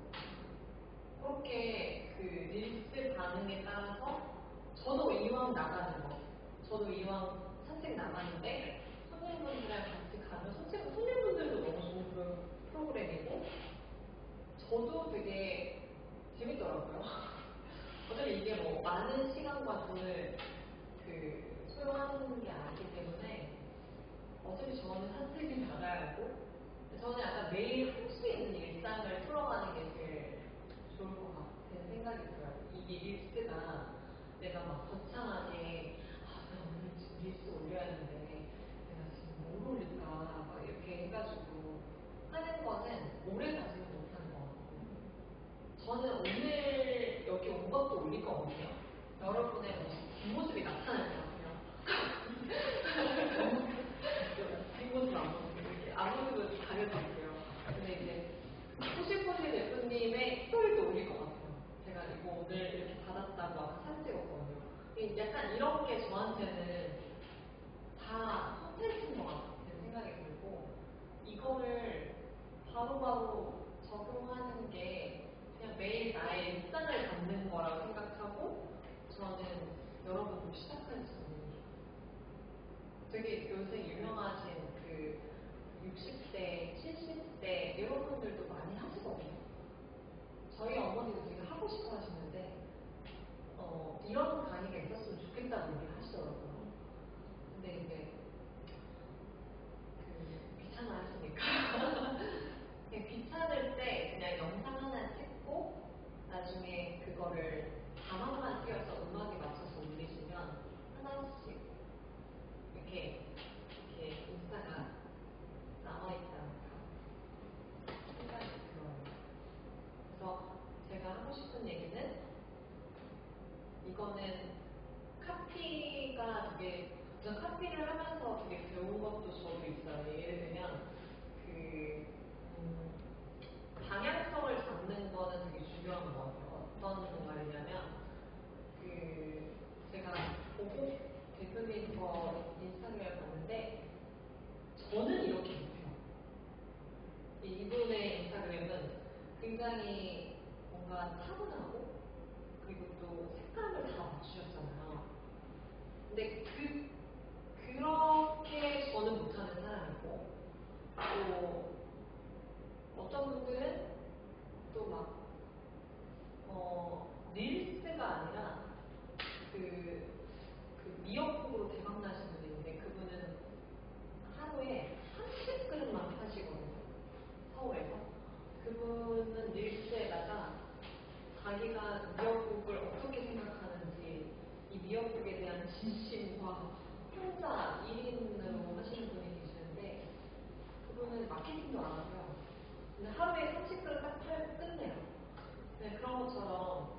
그렇게 릴스 반응에 따라서 저도 이왕 나가는 거, 저도 이왕 산책 나가는데 손님분들이랑 같이 가면 손님분들도 너무 좋은 프로그램이고 저도 되게 재밌더라고요. 어차피 이게 뭐 많은 시간과 돈을 소요하는 게 아니기 때문에 어차피 저는 산책을 나가야 하고 저는 약간 매일 할 수 있는 일상을 풀어가는 게 제일 좋을 것 같은 생각이 들어요. 이게 릴스가 내가 막 거창하게 내가 오늘 지금 릴스 올려야 하는데 내가 지금 뭘 올릴까 막 이렇게 해가지고 하는 거는 오래 가지는 못하는 것 같고 저는 오늘 여기 온 것도 올릴 거거든요. 여러분의 뒷모습이 나타날 것 같아요. 뒷모습 안 보여요. 이렇게 아무래도 가려졌고요. 근데 이제 포실포실 대표님의 스토리도 올릴 것 같아요. 제가 이거 오늘 이렇게 받았다고 아까 사진 찍었거든요. 약간 이런 게 저한테는 다 컨텐츠인 것 같은 생각이 들고 이거를 바로바로 적용하는 게 그냥 매일 나의 일상을 담는 거라고 생각하고 저는 여러분도 시작할 수 있는 되게 요새 유명하신 60대, 70대 여러분들도 많이 하시거든요. 저희 어머니도 되게 하고 싶어 하시는데 이런 강의가 있었으면 좋겠다고 얘기를 하시더라고요. 근데 이제 귀찮아 하시니까 귀찮을 때 그냥 영상 하나 찍고 나중에 그거를 자막만 띄워서 음악에 맞춰서 올리시면 하나씩 이렇게 인스타가 남아있지 않을까 생각이 들어요. 그래서 제가 하고 싶은 얘기는 이거는 카피가 전 카피를 하면서 되게 배운 것도 저도 있어요. 예를 들면 방향성을 잡는 거는 되게 중요한 것 같아요. 어떤 말이냐면 제가 보고 대표님 거 인스타그램 봤는데 저는 이렇게 못해요. 이분의 인스타그램은 굉장히 뭔가 차분하고 그리고 또 색감을 다 맞추셨잖아요. 근데 그렇게 저는 못하는 사람이고 또 어떤 분들은 또 막 릴스가 아니라 미역국으로 대박 나신 분이 있는데 그분은 하루에 30그릇만 하시거든요. 서울에서. 그분은 릴스에다가 자기가 미역국을 어떻게 생각하는지 이 미역국에 대한 진심과 혼자 1인으로 하시는 분이 계시는데 그분은 마케팅도 안 하고요. 근데 하루에 30그릇 딱 팔고 끝내요. 네, 그런 것처럼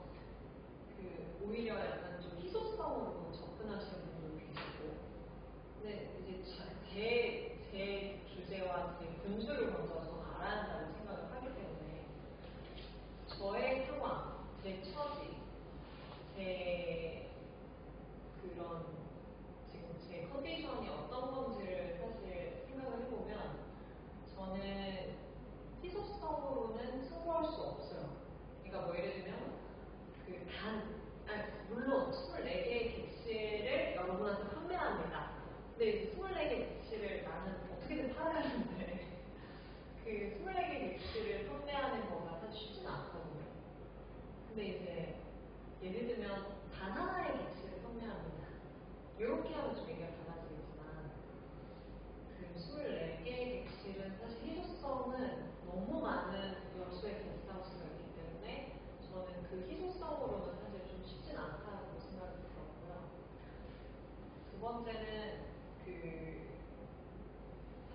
오히려 약간 좀 희소성으로 접근하시는 분도 계시고 근데 이제 제 주제와 제 분수를 먼저 저는 알아야 한다고 생각을 하기 때문에 저의 상황, 제 처지, 제 지금 제 컨디션이 어떤 건지를 사실 생각을 해보면 저는 희소성으로는 승부할 수 없어요. 그러니까 뭐 예를 들면 물론 24개의 객실을 여러분한테 판매합니다. 근데 24개 객실을 나는 어떻게든 팔아야 하는데 24개 객실을 판매하는 거가 사실 쉽지는 않거든요. 근데 이제 예를 들면 단 하나의 객실을 판매합니다. 이렇게 하면 좀 얘기가 달라지겠지만 24개의 객실은 사실 희소성은 너무 많은 여수의 게스트하우스가 있기 때문에 저는 희소성으로는 사실 좀 쉽진 않다고 생각이 들었고요. 두 번째는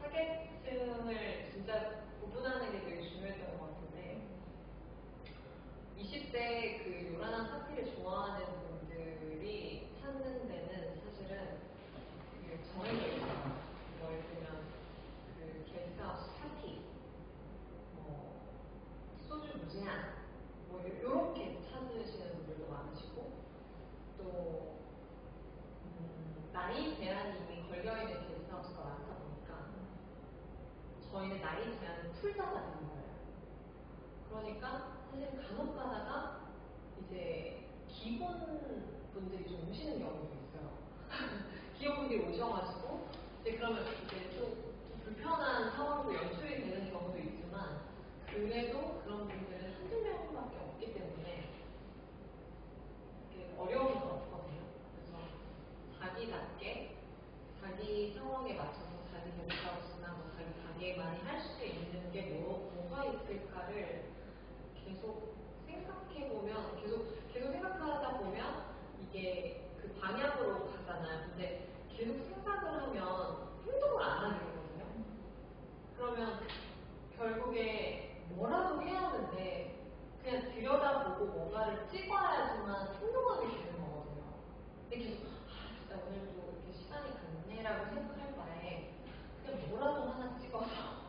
타겟층을 진짜 구분하는 게 되게 중요했던 것 같은데 20대 요란한 파티를 좋아하는 분들이 찾는 오셔가지고 이제 그러면 이제 좀 불편한 상황도 연출이 되는 경우도 있지만 그래도 그런 분들은 한두 명밖에 없기 때문에 이게 어려운 건 없거든요. 그래서 자기답게 자기 상황에 맞춰서 자기 백그라운드나 뭐 자기 가게만이 할 수 있는 게 뭐가 있을까를 계속 생각해보면 계속 생각하다 보면 이게 그 방향으로 가잖아요. 근데 계속 생각을 하면 행동을 안 하게 되거든요. 그러면 결국에 뭐라도 해야 하는데 그냥 들여다보고 뭔가를 찍어야지만 행동하게 되는 거거든요. 근데 계속 진짜 오늘도 이렇게 시간이 갔네라고 생각할 바에 그냥 뭐라도 하나 찍어서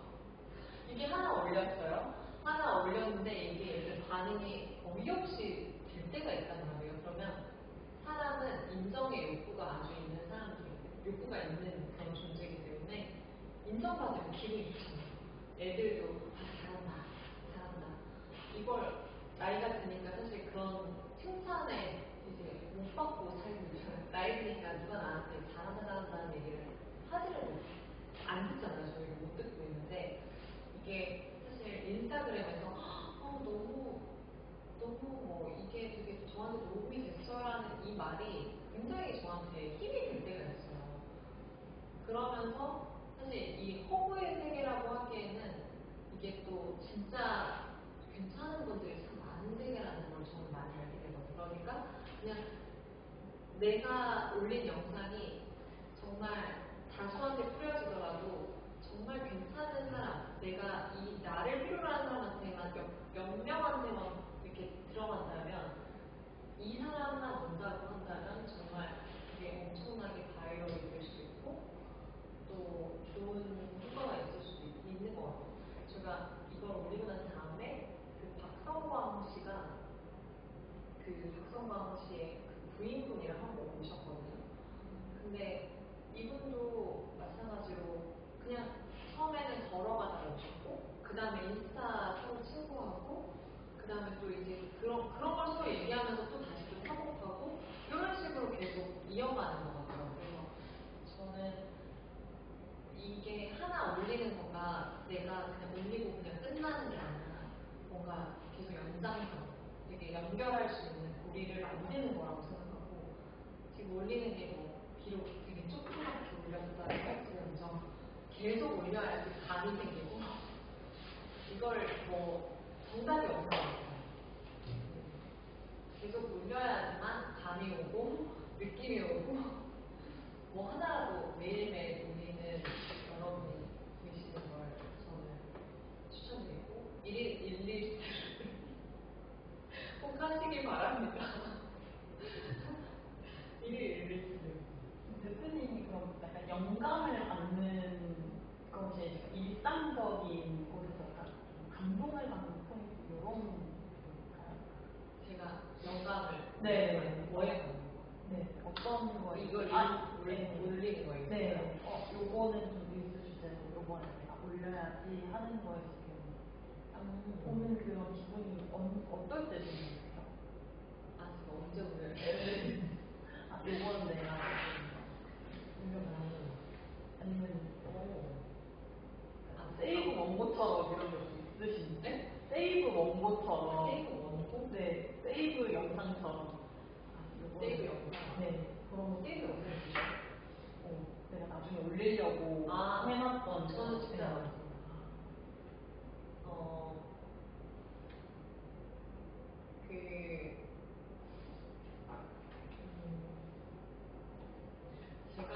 이게 하나 올렸어요. 하나 올렸는데 이게 요즘 반응이 어이없이 될 때가 있단 말이에요. 그러면 사람은 인정의 욕구가 아주 있는 사람들이에요. 욕구가 있는 그런 존재이기 때문에 인정받으면 기분이 좋잖아요. 애들도 잘한다. 이걸 나이가 드니까 사실 그런 칭찬에 이제 못 받고 살고 있잖아요. 나이 드니까 누가 나한테 잘한다는 얘기를 안 듣잖아요. 저희가 못 듣고 있는데 이게 사실 인스타그램에서 너무 뭐 이게 되게 저한테 도움이 됐어라는 이 말이 굉장히 저한테 힘이 될 때가 있어요. 그러면서 사실 이 허구의 세계라고 하기에는 이게 또 진짜 괜찮은 분들이 참 많은 세계라는 걸 저는 많이 알게 되거든요. 그러니까 그냥 내가 올린 영상이 정말 다수한테 뿌려지더라도 정말 괜찮은 사람, 내가 이 나를 필요로 하는 사람한테만 몇 명한테만 이렇게 들어간다면 이 사람만 본다고 한다면 정말 그게 엄청나게 바이럴이 될 수 있고 또 좋은 효과가 있을 수도 있는 것 같아요. 제가 이걸 올리고 난 다음에 그 박성광 씨가 박성광 씨의 그 부인분이랑 한번 오셨거든요. 근데 이분도 마찬가지로 그냥 처음에는 걸어가다가 오셨고 그 다음에 인스타 서로 친구하고 그 다음에 또 이제 그런 걸 서로 얘기하면서 또 다시 또 협업하고 이런 식으로 계속 이어가는 것 같아요. 그래서 저는 이게 하나 올리는 거가 내가 그냥 올리고 그냥 끝나는 게 아니라 뭔가 계속 연장선 되게 연결할 수 있는 고리를 만드는 거라고 생각하고 지금 올리는 게 뭐 비록 되게 조그맣게 올렸다고 할지언정 계속 올려야지 감이 생기고 이걸 뭐 정답이 없는 것 같아요. 계속 올려야지만 감이 오고 느낌이 오고 뭐 하나라도 매일매일 올리는 여러분이 계시는 걸 저는 추천드리고 일일이 꼭 하시길 바랍니다. 일일이 대표님이 그럼 약간 영감을 받는 것이 일상적인 곳에서 약간 감동을 받는 포인트 이런 걸까요? 제가 영감을 네. 뭐에 받는 거? 네. 어떤 거 이걸 네. 올리는 거예요. 네. 요거는 좀 뉴스 주제로 요번에 내가 올려야지 하는 거에 지금 오는 그런 기분이 어떨 때 드세요? 제가 언제 올려요? 요거는 내가 올려면 아니면 아, 세이브 원고처럼 이런 거 있으신데? 세이브 원고처럼. 세이브 원고? 네, 세이브 영상처럼. 세이브 영상? 네. 그런 거 세이브 영상 있으세요? 내가 나중에 올리려고 해놨던. 저는 진짜 많습니다. 제가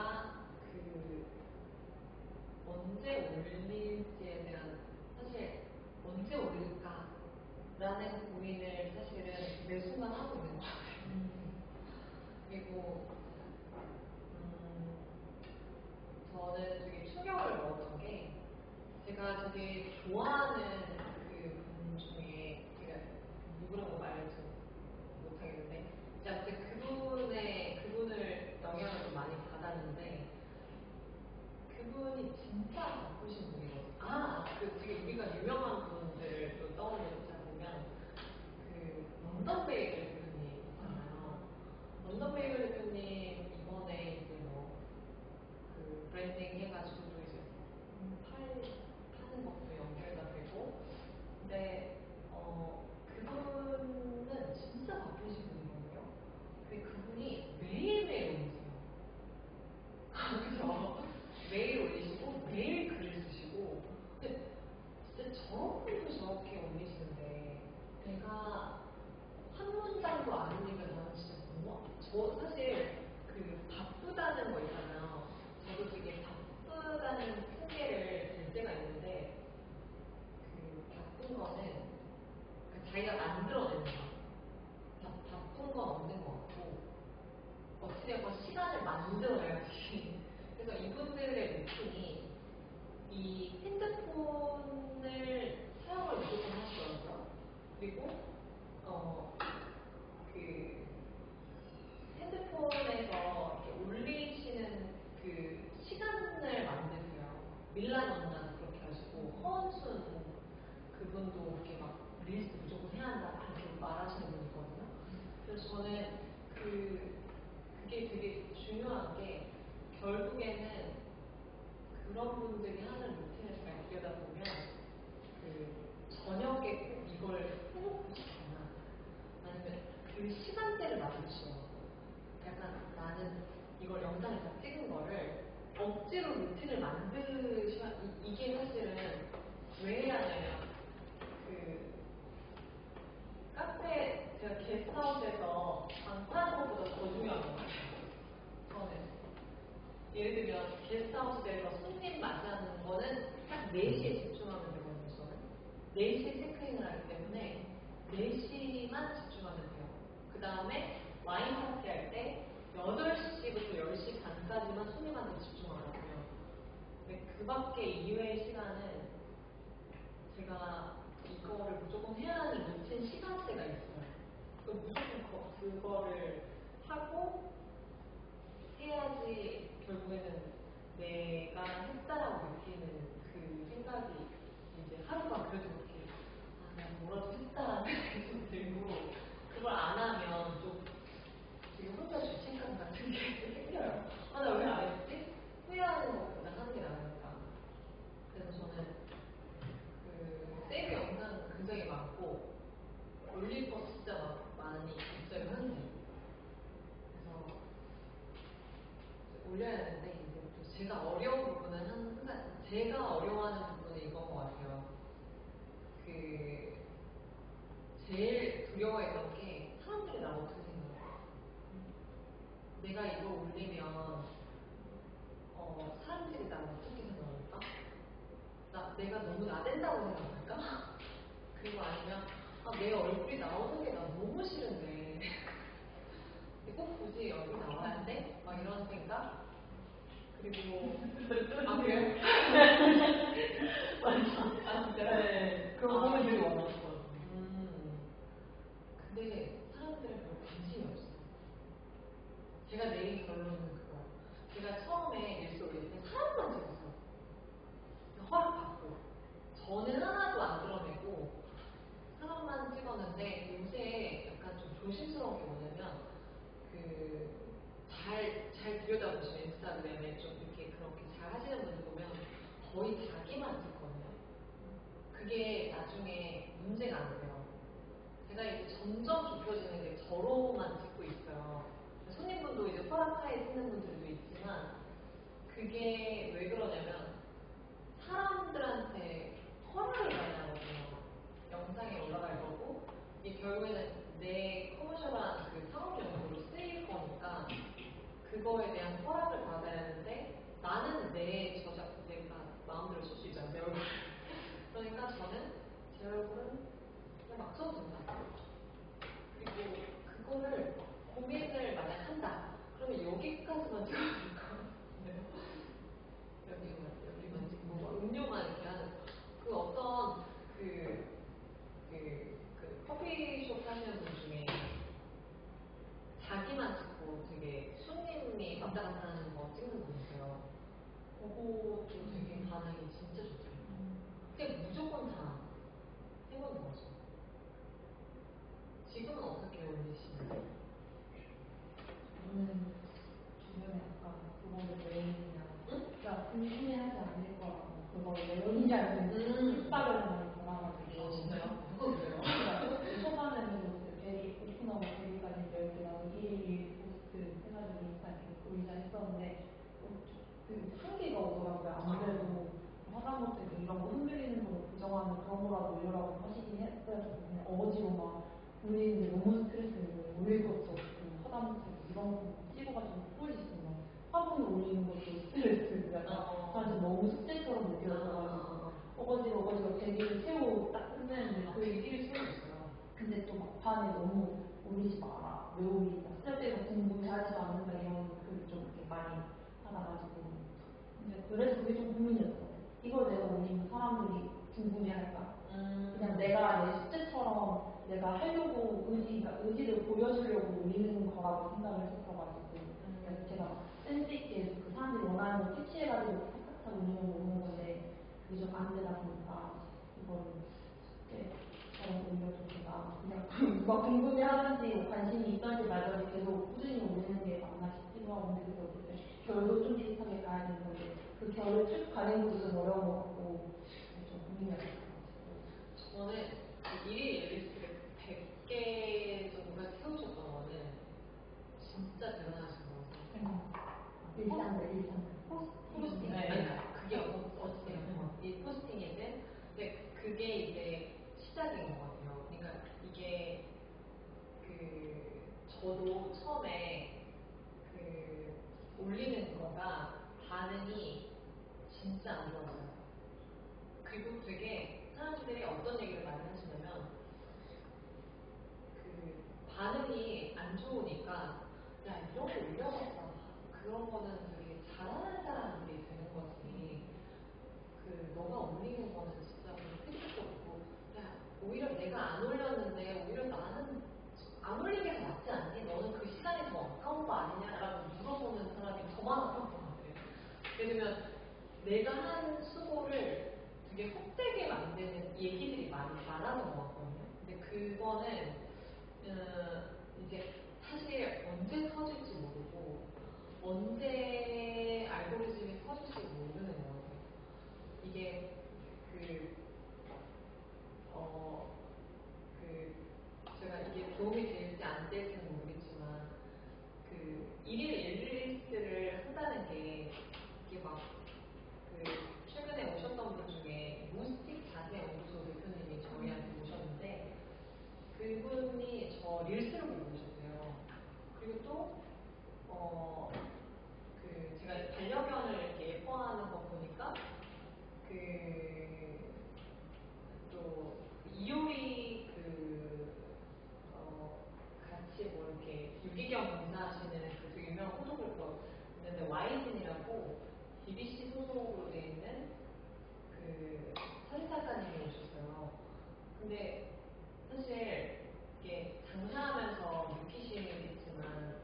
언제 올릴지에 대한 사실 언제 올릴까라는 고민을 사실은 매 순간 하고 있는 것 같아요. 그리고 저는 되게 충격을 먹었던 게 제가 되게 좋아하는 그분 중에 제가 누구라고 말을지 못하겠는데 진짜 그분을 영향을 좀 많이 받았는데 그분이 진짜 바쁘신 분이거든요. 되게 우리가 유명한 분들을 또 떠올리자 보면 런던 베이글 대표님 있잖아요. 런던 베이글 대표님 이번에 이제 그래서 저는 그게 되게 중요한 게 결국에는 그런 분들이 하는 루틴을 잘 들여다보면 저녁에 꼭 이걸 해놓고 싶거나 아니면 그 시간대를 맞추셔. 약간 나는 이걸 영상을 다 찍은 거를 억지로 루틴을 만드셔. 이게 사실은 왜 해야 되냐면 카페 제가 게스트하우스에서 방파하는 것보다 더 중요한 것 같아요. 저는 예를 들면 게스트하우스에서 손님 만나는 거는 딱 4시에 집중하면 되거든요. 저는 4시에 체크인을 하기 때문에 4시만 집중하면 돼요. 그 다음에 와인 파티 할 때 8시부터 10시 반까지만 손님한테 집중하거든요. 근데 그 밖에 이외의 시간은 제가 이거를 무조건 해야 하는 루틴 시간대가 있어요. 무조건 그거를 하고 해야지 결국에는 내가 했다라고 느끼는 그 생각이 이제 하루가 그래도 그렇게 내가 뭐라도 했다라는 생각이 좀 들고 그걸 안 하면 좀 되게 혼자 죄책감 같은 게 생겨요. 아, 나 왜 안 했지? 후회하는 것보다 하는 게 나으니까. 그래서 저는 세이브 영상 굉장히 많고 올릴 거 진짜 많이 입력을 하는데 그래서 올려야 되는데 이제 또 제가 어려운 부분은 항상 제가 어려워하는 부분은 이건 것 같아요. 제일 두려워했던 게 사람들이 나 어떻게 생각할까? 내가 이거 올리면 사람들이 나 어떻게 생각할까? 내가 너무 나댄다고 생각할까? 그리고 아니면 내 얼굴이 나오는 게 나 너무 싫은데 꼭 굳이 여기 나와야 돼? 막 이런 생각? 그리고 그래요? 맞아. 진짜? 네, 그런 고민 되게 많았어요. 근데 사람들은 별로 관심이 없어요. 제가 내린 결론은 그거예요. 제가 처음에 릴스 올릴 때 사람만 찍었어요. 허락받고. 저는 하나도 안 드러내고 사람만 찍었는데 요새 약간 좀 조심스러운 게 뭐냐면 잘 들여다보시면 인스타그램에 좀 이렇게 그렇게 잘 하시는 분들 보면 거의 자기만 찍거든요. 그게 나중에 문제가 안 돼요. 제가 이제 점점 좁혀지는 게 저로만 찍고 있어요. 손님분도 이제 허락하에 쓰는 분들도 있지만 그게 왜 그러냐면 사람들한테 허락을 받아야 하거든요. 영상에 올라갈 거고 이게 결국에는 내 커머셜한 상업용으로 쓰일 거니까 그거에 대한 허락을 받아야 하는데 나는 내 저작 내가 마음대로 쓸 수 있잖아요. 내 얼굴. 그러니까 저는 제 얼굴은 그냥 막 써도 된다. 그리고 그거를 고민을 만약 한다. 그러면 여기까지만 찍어도 될까? 여기만 찍고 음료만 이렇게 하는 어떤 커피숍 하시는 분 중에 자기만 찍고 되게 손님이 왔다 갔다 하는 거 찍는 분 있어요. 그것도 되게 반응이 진짜 좋더라고요. 그냥 무조건 다 해보는 거죠. 지금은 어떻게 올리시나요? 저는 주변에 약간 그거를 왜 그냥 그러니까 궁금해하지 않을 거라고 그걸 왜 올리지 않는 핍박을 많이 받아가지고 진짜요? 그거 그래요? 초반에는 베리 오픈하고 베리까지 열 때 나도 1일 포스트 해가지고 인스타에 올리자 했었는데 한계가 오더라고요. 아무래도 하다못해 이런 거 흔들리는 거 부정하는 그런 거라도 올려라고 하시긴 했어요. 그냥 어거지로 막 올리는데 너무 스트레스를 올릴 것도 없고 하다못해 이런 거 찍어가지고 꼴리시면 화분을 올리는 것도 스트레스 저한테 너무 숙제처럼 느껴져가지고 어거지로 대기를 채우고 딱 끝내는데 그 되게 싫어했어요. 근데 또 막판에 너무 올리지 마라 왜 올리냐 쓸데가 궁금해하지도 않는다 이런 글을 좀 이렇게 많이 받아가지고 근데 그래서 그게 좀 고민이었어요. 이걸 내가 올리면 사람들이 궁금해할까? 그냥 내가 내 숙제처럼 내가 하려고 그러니까 의지를 보여주려고 올리는 거라고 생각을 했었어가지고 그래서 제가 센스 있게 그 사람들이 원하는 걸 캐치해가지고 탁탁탁 올리면 오는 건데 그게 좀 안 되다 보니까 이거를 숙제처럼 올려도 제가 그냥 누가 궁금해하는지 관심이 있던지 되고 어쨌든 결도 좀 비슷하게 가야 되는 건데 그 결을 쭉 가는 것도 좀 어려운 것 같고 좀 고민이 많이 돼가지고. 저는 일일 리스트를 100개 정도가 세우셨던 거는 진짜 대단하신 것 같아요. 일상들. 포스팅. 네. 아니, 그게 어쨌든 이 포스팅이든 근데 그게 이제 시작인 것 같아요. 그러니까 이게 저도 처음에 올리는 거가 반응이 진짜 안 좋았어요. 그리고 되게 사람들이 어떤 얘기를 많이 하시냐면 반응이 안 좋으니까 야 이런 거 올려봤자 그런 거는 되게 잘하는 사람들이 되는 거지. 너가 올리는 거는 진짜 필요도 없고 야 오히려 내가 안 올렸는데 오히려 나는 안 올린 게 더 낫지 않니? 너는 그 시간이 더 아까운 거 아니냐라고 물어보는 사람이 더 많았던 것 같아요. 예를 들면 내가 한 수고를 되게 헛되게 만드는 얘기들이 많았던 것 같거든요. 근데 그거는 이제 사실 언제 터질지 모르고 언제 알고리즘이 터질지 모르는 것 같아요. 이게 제가 이게 도움이 될지 안 될지는 모르겠지만 일일 일리스트를 한다는 게 이게 막 최근에 오셨던 분 중에 무스틱 자세 연구소 대표님이 저희한테 오셨는데 그분이 저 릴스를 보고 오셨대요. 그리고 또 제가 반려견을 이렇게 예뻐하는 거 보니까 또 이효리 같이 뭐 이렇게 유기견 봉사하시는 되게 유명한 포토그래퍼 있는데 와이진이라고 BBC 소속으로 돼 있는 사진 작가님이 오셨어요. 근데 사실 이게 장사하면서 느끼시겠지만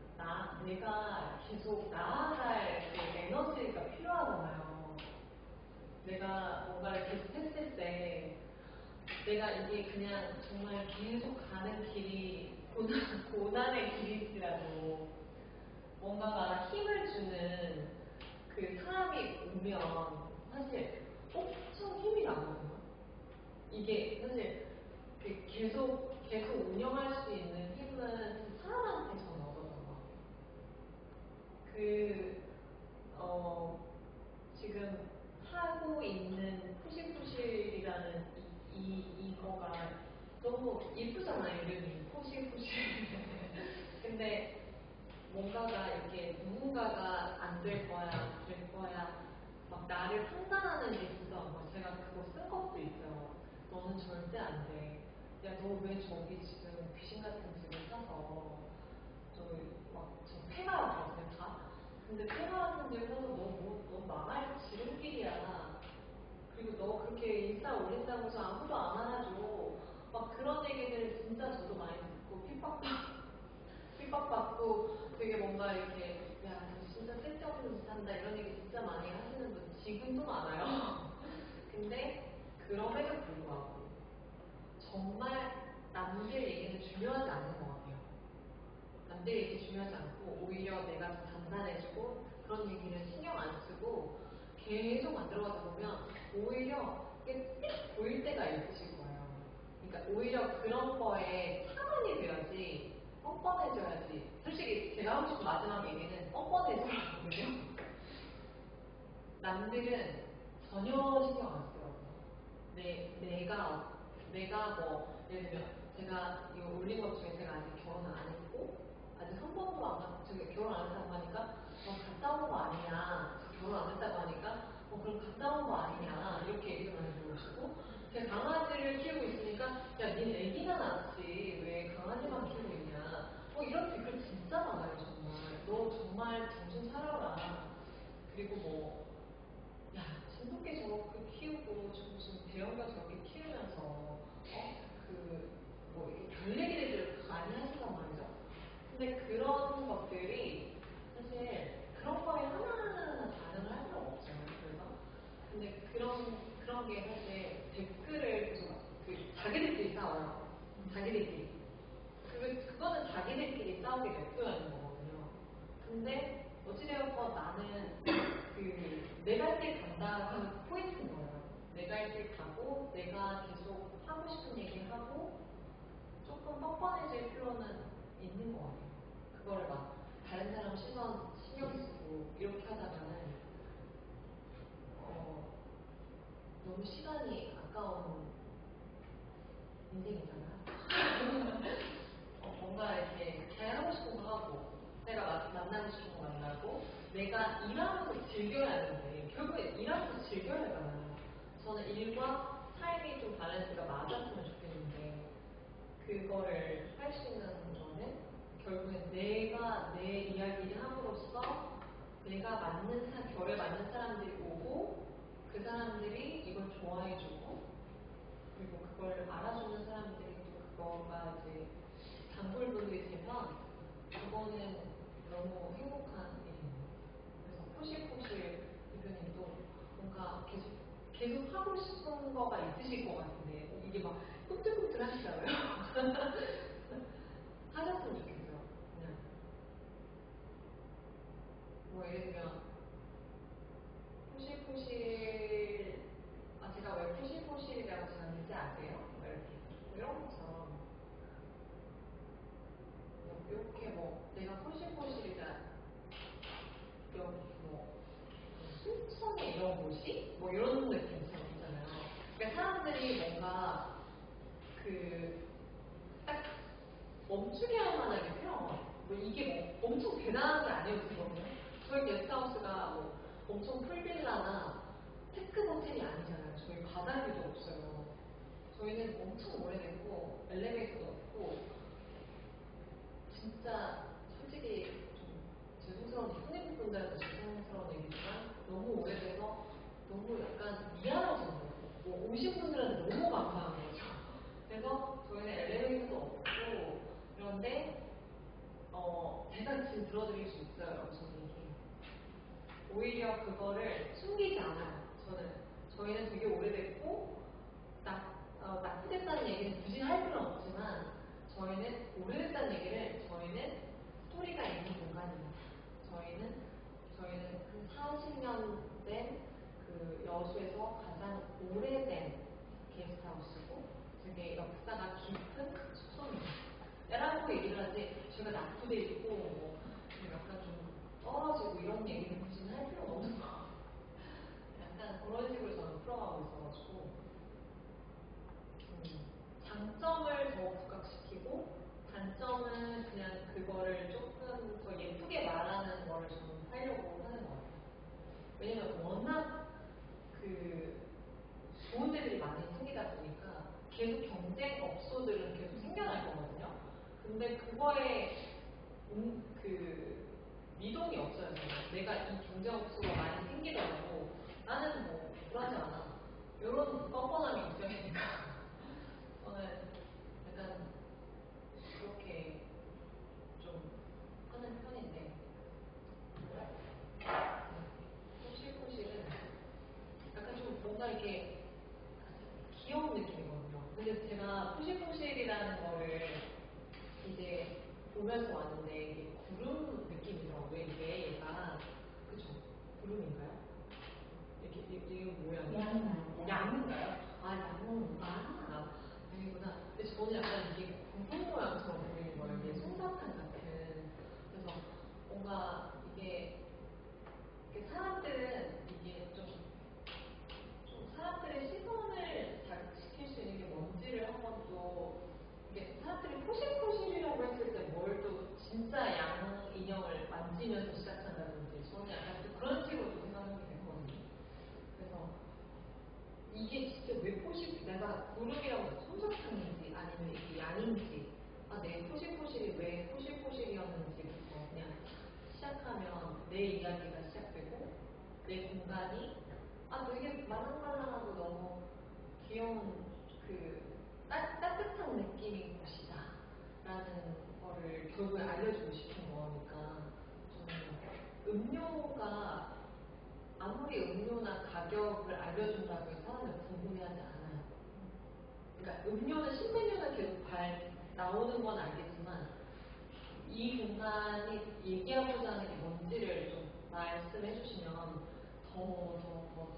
내가 계속 나아갈 에너지가 필요하잖아요. 내가 뭔가를 계속 했을 때 내가 이게 그냥 정말 계속 가는 길이 고난의 길일지라도 뭔가가 힘을 주는 사람이 오면 사실 엄청 힘이 나거든요. 이게 사실 계속 운영할 수 있는 힘은 그 사람한테 저는 얻었던 것 같아요. 지금 하고 있는 푸시푸시라는 이거가 너무 예쁘잖아요, 이름이. 푸시푸시. 근데 뭔가가 이렇게 누군가가 안 될 거야, 될 거야, 막 나를 판단하는 게 있어. 제가 그거 쓴 것도 있어요. 너는 절대 안 돼. 야, 너 왜 저기 지금 귀신 같은 집을 사서 저 폐가 왔거든요, 다. 근데 폐가 같은 집을 사서 너 망할 지름길이야. 그리고 너 그렇게 인스타 올린다고 해서 아무도 안 알아줘. 막 그런 얘기들 진짜 저도 많이 듣고 핍박받고 되게 뭔가 이렇게 야, 너 진짜 쓸데없는 짓 한다 이런 얘기 진짜 많이 하시는 분 지금도 많아요. 근데 그럼에도 불구하고 정말 남들 얘기는 중요하지 않는 것 같아요. 남들 얘기 중요하지 않고 오히려 내가 더 단단해지고 그런 얘기는 신경 안 쓰고 계속 만들어가다 보면 오히려 이게 띡 보일 때가 있으실 거예요. 그러니까 오히려 그런 거에 차단이 돼야지 뻔뻔해져야지. 솔직히 제가 하고 싶은 마지막 얘기는 뻔뻔해져야거든요. 남들은 전혀 신경 안 쓰거든요. 내가 뭐 예를 들면 제가 이거 올린 것 중에 제가 아직 결혼 안 했고 아직 한 번도 안 갔고 제가 결혼 안 했다고 하니까 갔다 온 거 아니냐, 결혼 안 했다고 하니까 그럼 갔다 온 거 아니냐 이렇게 얘기를 많이 들어오시고 제가 강아지를 키우고 있으니까 야, 닌 애기나 낳았지 왜 강아지만 키우고 있냐 이런 댓글 진짜 많아요. 정말 너 정말 정신 차려라. 그리고 야, 신속히 저렇게 키우고 무슨 대형견 저렇게 키우면서 이렇게 별 얘기를 많이 하시단 말이죠. 근데 그런 것들이 사실 그런 거에 하나하나 반응을 할 필요가 없잖아요. 그래서 근데 그런 게 사실 댓글을 계속 자기들끼리 싸워요. 자기들끼리. 그거는 자기들끼리 싸우게 냅둬야 하는 거거든요. 근데 어찌되었건 나는 내가 할 때 간다 하는 포인트인 거예요. 내가 할 때 가고 내가 계속 하고 싶은 얘기 하고 조금 뻔뻔해질 필요는 있는 것 같아요. 그거를 막 다른 사람 시선 신경 쓰고 이렇게 하다가는 너무 시간이 아까운 인생이잖아. 뭔가 이렇게 잘 하고 싶은 거 하고 내가 만나고 싶은 거 만나고 내가 일하면서 즐겨야 하는데 결국에 일하면서 즐겨야 하잖아요. 저는 일과 삶이 좀 밸런스가 맞았으면 좋겠는데 그거를 할 수 있는 거는 결국엔 내가 내 이야기를 함으로써 내가 결에 맞는 사람들이 오고 그 사람들이 이걸 좋아해주고 그리고 그걸 알아주는 사람들이 또 그거가 이제 단골분들이 되면 그거는 너무 행복한 일이에요. 그래서 포실포실 대표님도 뭔가 계속 하고 싶은 거가 있으실 것 같은데 이게 막 꿈틀꿈틀 하시잖아요. 하셨으면 좋겠어요. 그냥 뭐 예를 들면 포실포실 제가 왜 포실포실이라고 지었는지 아세요? 뭐 이렇게 이런 것처럼 이렇게 뭐 내가 포실포실이다 뭐 순천에 이런 곳이 뭐 이런 느낌처럼 있잖아요. 그러니까 사람들이 뭔가 딱 멈추게 할 만한 게 필요한 것 같아요. 뭐 이게 뭐 엄청 대단한 게 아니어도 되거든요. 저희 게스트하우스가 뭐 엄청 풀빌라나 테크 호텔이 아니잖아요. 저희 바닥에도 없어요. 저희는 엄청 오래됐고 엘리베이터도 없고 진짜 솔직히 좀 죄송스러운 손님분들한테 죄송스러운 얘기지만 너무 오래돼서 너무 약간 미안할 정도로 뭐 오신 분들한테 너무 감사한 거죠. 그래서 저희는 엘리베이터도 없고 그런데 제가 지금 들어드릴 수 있어요. 무슨 얘기. 오히려 그거를 숨기지 않아요. 저희는 되게 오래됐고 낙후됐다는 얘기는 굳이 할 필요는 없지만 저희는 오래됐다는 얘기를 저희는 스토리가 있는 공간입니다. 저희는 한 40년 된 그 여수에서 가장 오래된 게스트하우스고 되게 역사가 깊은 숙소입니다. 라고 얘기를 하지 제가 낙후돼 있고 뭐 약간 좀 떨어지고 이런 얘기는 굳이 할 필요는 없는 거 약간 그런 식으로 저는 풀어가고 있어가지고 장점을 더 부각시키고 단점은 그냥 그거를 조금 더 예쁘게 말하는 거를 저는 하려고 하는 것 같아요. 왜냐면 워낙 좋은 데들이 많이 생기다 보니까 계속 경쟁 업소들은 계속 생겨날 거거든요. 근데 그거에 미동이 없어요. 내가 이 경쟁 업소가 많이 생기더라도 나는 뭐 불하지 않아. 이런 뻔뻔함이 있어야 되니까 저는 약간 그렇게 좀 하는 편인데 포실포실은 약간 좀 뭔가 이렇게 귀여운 느낌이거든요. 근데 제가 포실포실이라는 거를 이제 보면서 왔는데 이게 구름 느낌이더라고요. 이게 얘가 그죠? 구름인가요? 이게 모양이 양인가요? 아니구나. 근데 저는 약간 이게 구름 모양처럼 보이는 거예요. 이게 솜사탕 같은. 그래서 뭔가 이게 사람들은 이게 좀 사람들의 시선을 자극시킬 수 있는 게 뭔지를 한번 또 이게 사람들이 포실포실이라고 했을 때 뭘 또 진짜 양 인형을 만지면서 시작한다든지 저는 약간 또 그런 식으로 또 생각하게 됐거든요. 그래서 이게 진짜 왜 내가 구름이라고 솜사탕인지 아니면 이게 양인지 내 포실포실이 왜 포실포실이었는지부터 그냥 시작하면 내 이야기가 시작되고 내 공간이 되게 말랑말랑하고 너무 귀여운 따뜻한 느낌인 곳이다 라는 거를 결국에 알려주고 싶은 거니까 저는 음료가 아무리 음료나 가격을 알려준다고 해서 사람을 궁금해하지 않아요. 그러니까 음료는 신메뉴가 계속 나오는 건 알겠지만 이 공간이 얘기하고자 하는 게 뭔지를 좀 말씀해 주시면 더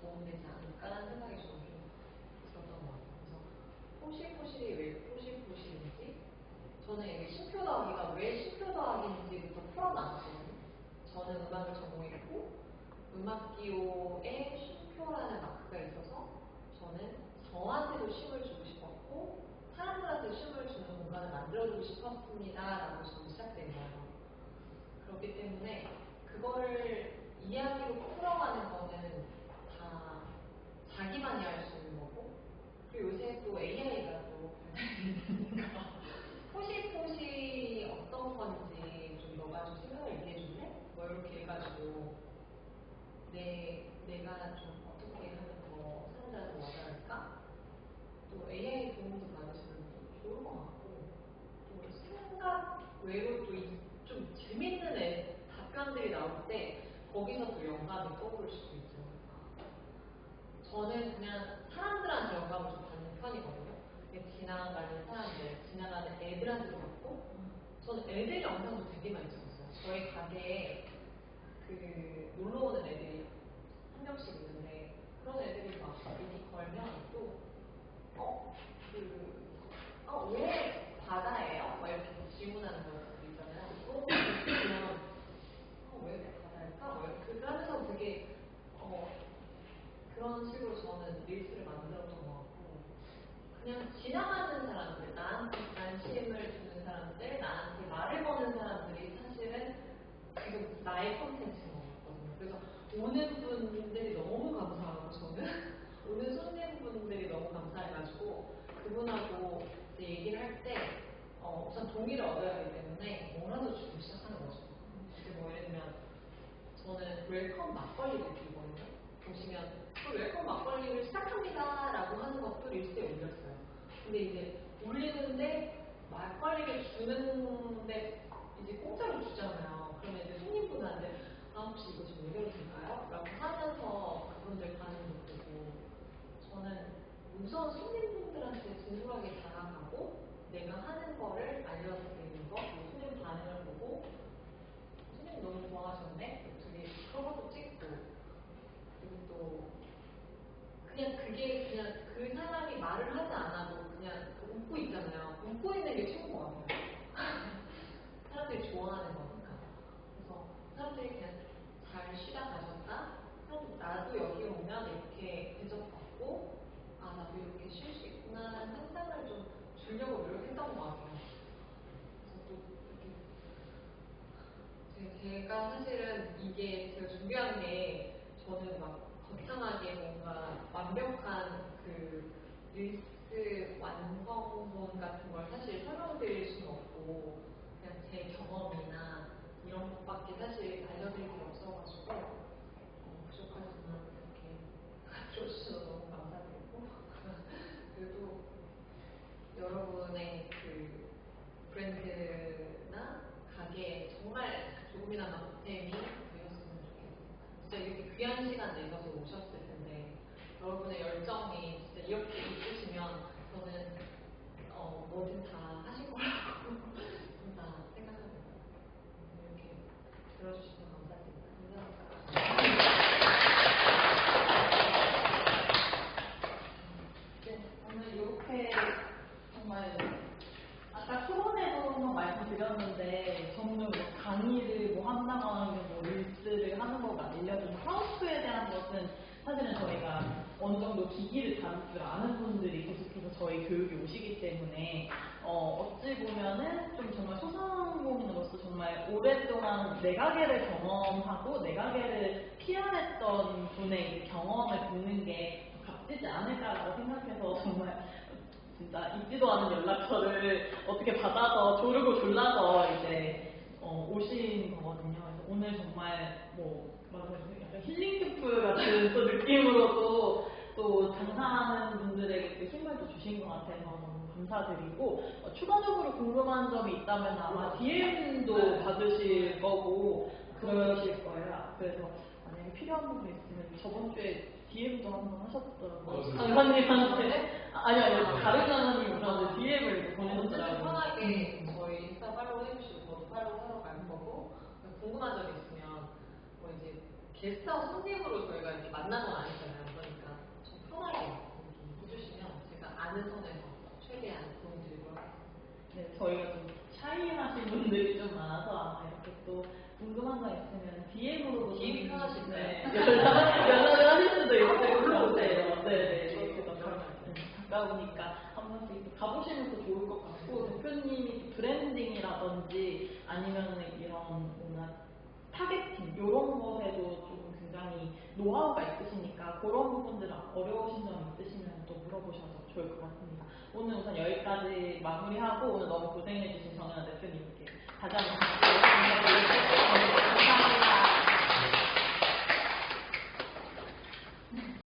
도움되지 않을까라는 생각이 저는 좀 들었던 것 같아요. 그래서 포실포실이 왜 포실포실인지, 저는 이게 쉼표 더하기가 왜 쉼표 더하기인지부터 풀어놨거든요. 저는 음악을 전공했고 음악기호에 쉼표라는 마크가 있어서 저는 저한테도 쉼을 주고 싶었고 사람들한테 쉼을 주는 공간을 만들어주고 싶었습니다 라고 저는 시작된 거예요. 그렇기 때문에 그거를 이야기로 풀어가는 거는 다 자기만이 할 수 있는 거고, 그리고 요새 또 AI가 또 발달됐으니까 포시포시 어떤 건지 좀 너가 좀 생각을 얘기해 줄래? 뭐 이렇게 해가지고 내가 좀 어떻게 하면 더 사람들한테 와닿을까? 또 AI 도움도 받으시면 또 좋을 것 같고, 또 생각 외로 또 좀 재밌는 답변들이 나올 때 거기서 또 영감이 떠오를 수도 있지 않을까. 저는 그냥 사람들한테 영감을 좀 받는 편이거든요. 지나가는 사람들, 지나가는 애들한테도 받고, 저는 애들 영상도 되게 많이 찍었어요. 저희 가게에 그 놀러 오는 애들이 한 명씩 있는데, 그런 애들이 막 여기 걸면 또 왜 바다예요? 막 이렇게 질문하는 거 있잖아요. 그러면 왜 바다일까? 그러면서 되게 그런 식으로 저는 릴스를 만들었던 것 같고, 그냥 지나가는 사람들, 나한테 관심을 주는 사람들, 나한테 말을 거는 사람들이 사실은 지금 나의 콘텐츠인 것 같거든요. 그래서 오는 분들이 너무 감사하고, 저는 오는 손님분들이 너무 감사해가지고 그분하고 이제 얘기를 할 때 우선 동의를 얻어야 하기 때문에 뭐라도 주고 시작하는 거죠. 이제 뭐 예를 들면 저는 웰컴 막걸리를 드리거든요. 보시면 그 웰컴 막걸리를 시작합니다 라고 하는 것도 릴스에 올렸어요. 근데 이제 올리는데 막걸리를 주는데 이제 공짜로 주잖아요. 그러면 이제 손님분한테 혹시 이거 좀 올려도 될까요? 라고 하면서 그분들 반응도 보고, 저는 우선 손님분들한테 진솔하게 다가가고 내가 하는 거를 알려드리는 거, 손님 반응을 보고 손님 너무 좋아하셨네? 되게 그런 것도 찍고, 그리고 또 그냥 그게 그냥 그 사람이 말을 하지 않아도 그냥 웃고 있잖아요. 웃고 있는 게 최고인 것 같아요. 사람들이 좋아하는 거니까. 그래서 사람들이 그냥 잘 쉬다 가셨다? 나도 여기 오면 이렇게 대접받고 나도 이렇게 쉴 수 있구나라는 상상을 좀 주려고 노력했던 것 같아요. 그래서 또 이렇게 제가 사실은 이게 제가 준비한 게 저는 막 거창하게 뭔가 완벽한 그 릴스 완성본 같은 걸 사실 설명드릴 수는 없고 그냥 제 경험이나 이런 것밖에 사실 알려드릴 게 없어가지고 부족하지만 이렇게 들어주셔서 너무 감사드리고 그리고 여러분의 그 브랜드나 가게에 정말 조금이나마 보탬이 되었으면 좋겠습니다. 진짜 이렇게 귀한 시간 내셔서 오셨을 텐데 여러분의 열정이 진짜 이렇게 있으시면 저는 뭐든 다 하실 거라고 다 생각합니다. 이렇게 들어주셔서 감사드립니다. 네, 오늘 이렇게 정말 아까 초반에도 한번 말씀드렸는데 저는 뭐 강의를 뭐 한다거나 뭐 릴스를 하는 거가 알려주는 하우스에 대한 것은 사실은 저희가 어느 정도 기기를 다룰 줄 아는 분들이 계속해서 저희 교육에 오시기 때문에 어찌 보면은 좀 정말 소상공인으로서 정말 오랫동안 내가게를 경험하고 내가게를 피어냈던 분의 경험을 듣는 게 값지지 않을까라고 생각해서 정말 진짜 있지도 않은 연락처를 어떻게 받아서 조르고 졸라서 이제 오신 거거든요. 그래서 오늘 정말 뭐 약간 힐링 캠프 같은 또 느낌으로 또 장사하는 분들에게 또 힘을 또 주신 것 같아서 너무 감사드리고 추가적으로 궁금한 점이 있다면 아마 DM도 받으실 거고 그러실 거예요. 그래서 만약에 필요한 부분 있으면 저번 주에 DM도 한번 하셨더라고요. 강사님한테 아니요 다른 강사님 저한테 DM을 보내셨더라고요. 편하게 저희 인스타 팔로우 해주시고 저도 활동하러 갈 거고 궁금한 점 있으면 뭐 이제 게스트하우스 손님으로 저희가 이렇게 만난 건 아니잖아요. 그러니까 좀 편하게 해주시면 제가 아는 선에서 최대한 도움드리도록 하겠습니다. 네, 저희가 좀 샤이하신 분들이 좀 많아서 아마 이렇게 또 궁금한 거 있으면 DM으로 DM이 편하신가요? 네, 연락을 하실 수도 있고 올라오세요. 네, 저도 그래서 그런 가까우니까 한 번씩 가보시면 더 좋을 것 같고 대표님이 브랜딩이라든지 아니면 이런 뭔가 타겟팅 이런 것에도 좀 굉장히 노하우가 있으시니까 그런 부분들 어려우신 점 있으시면 또 물어보셔도 좋을 것 같습니다. 오늘 우선 여기까지 마무리하고 오늘 너무 고생해주신 정연아 대표님께 다시 한번 감사드리고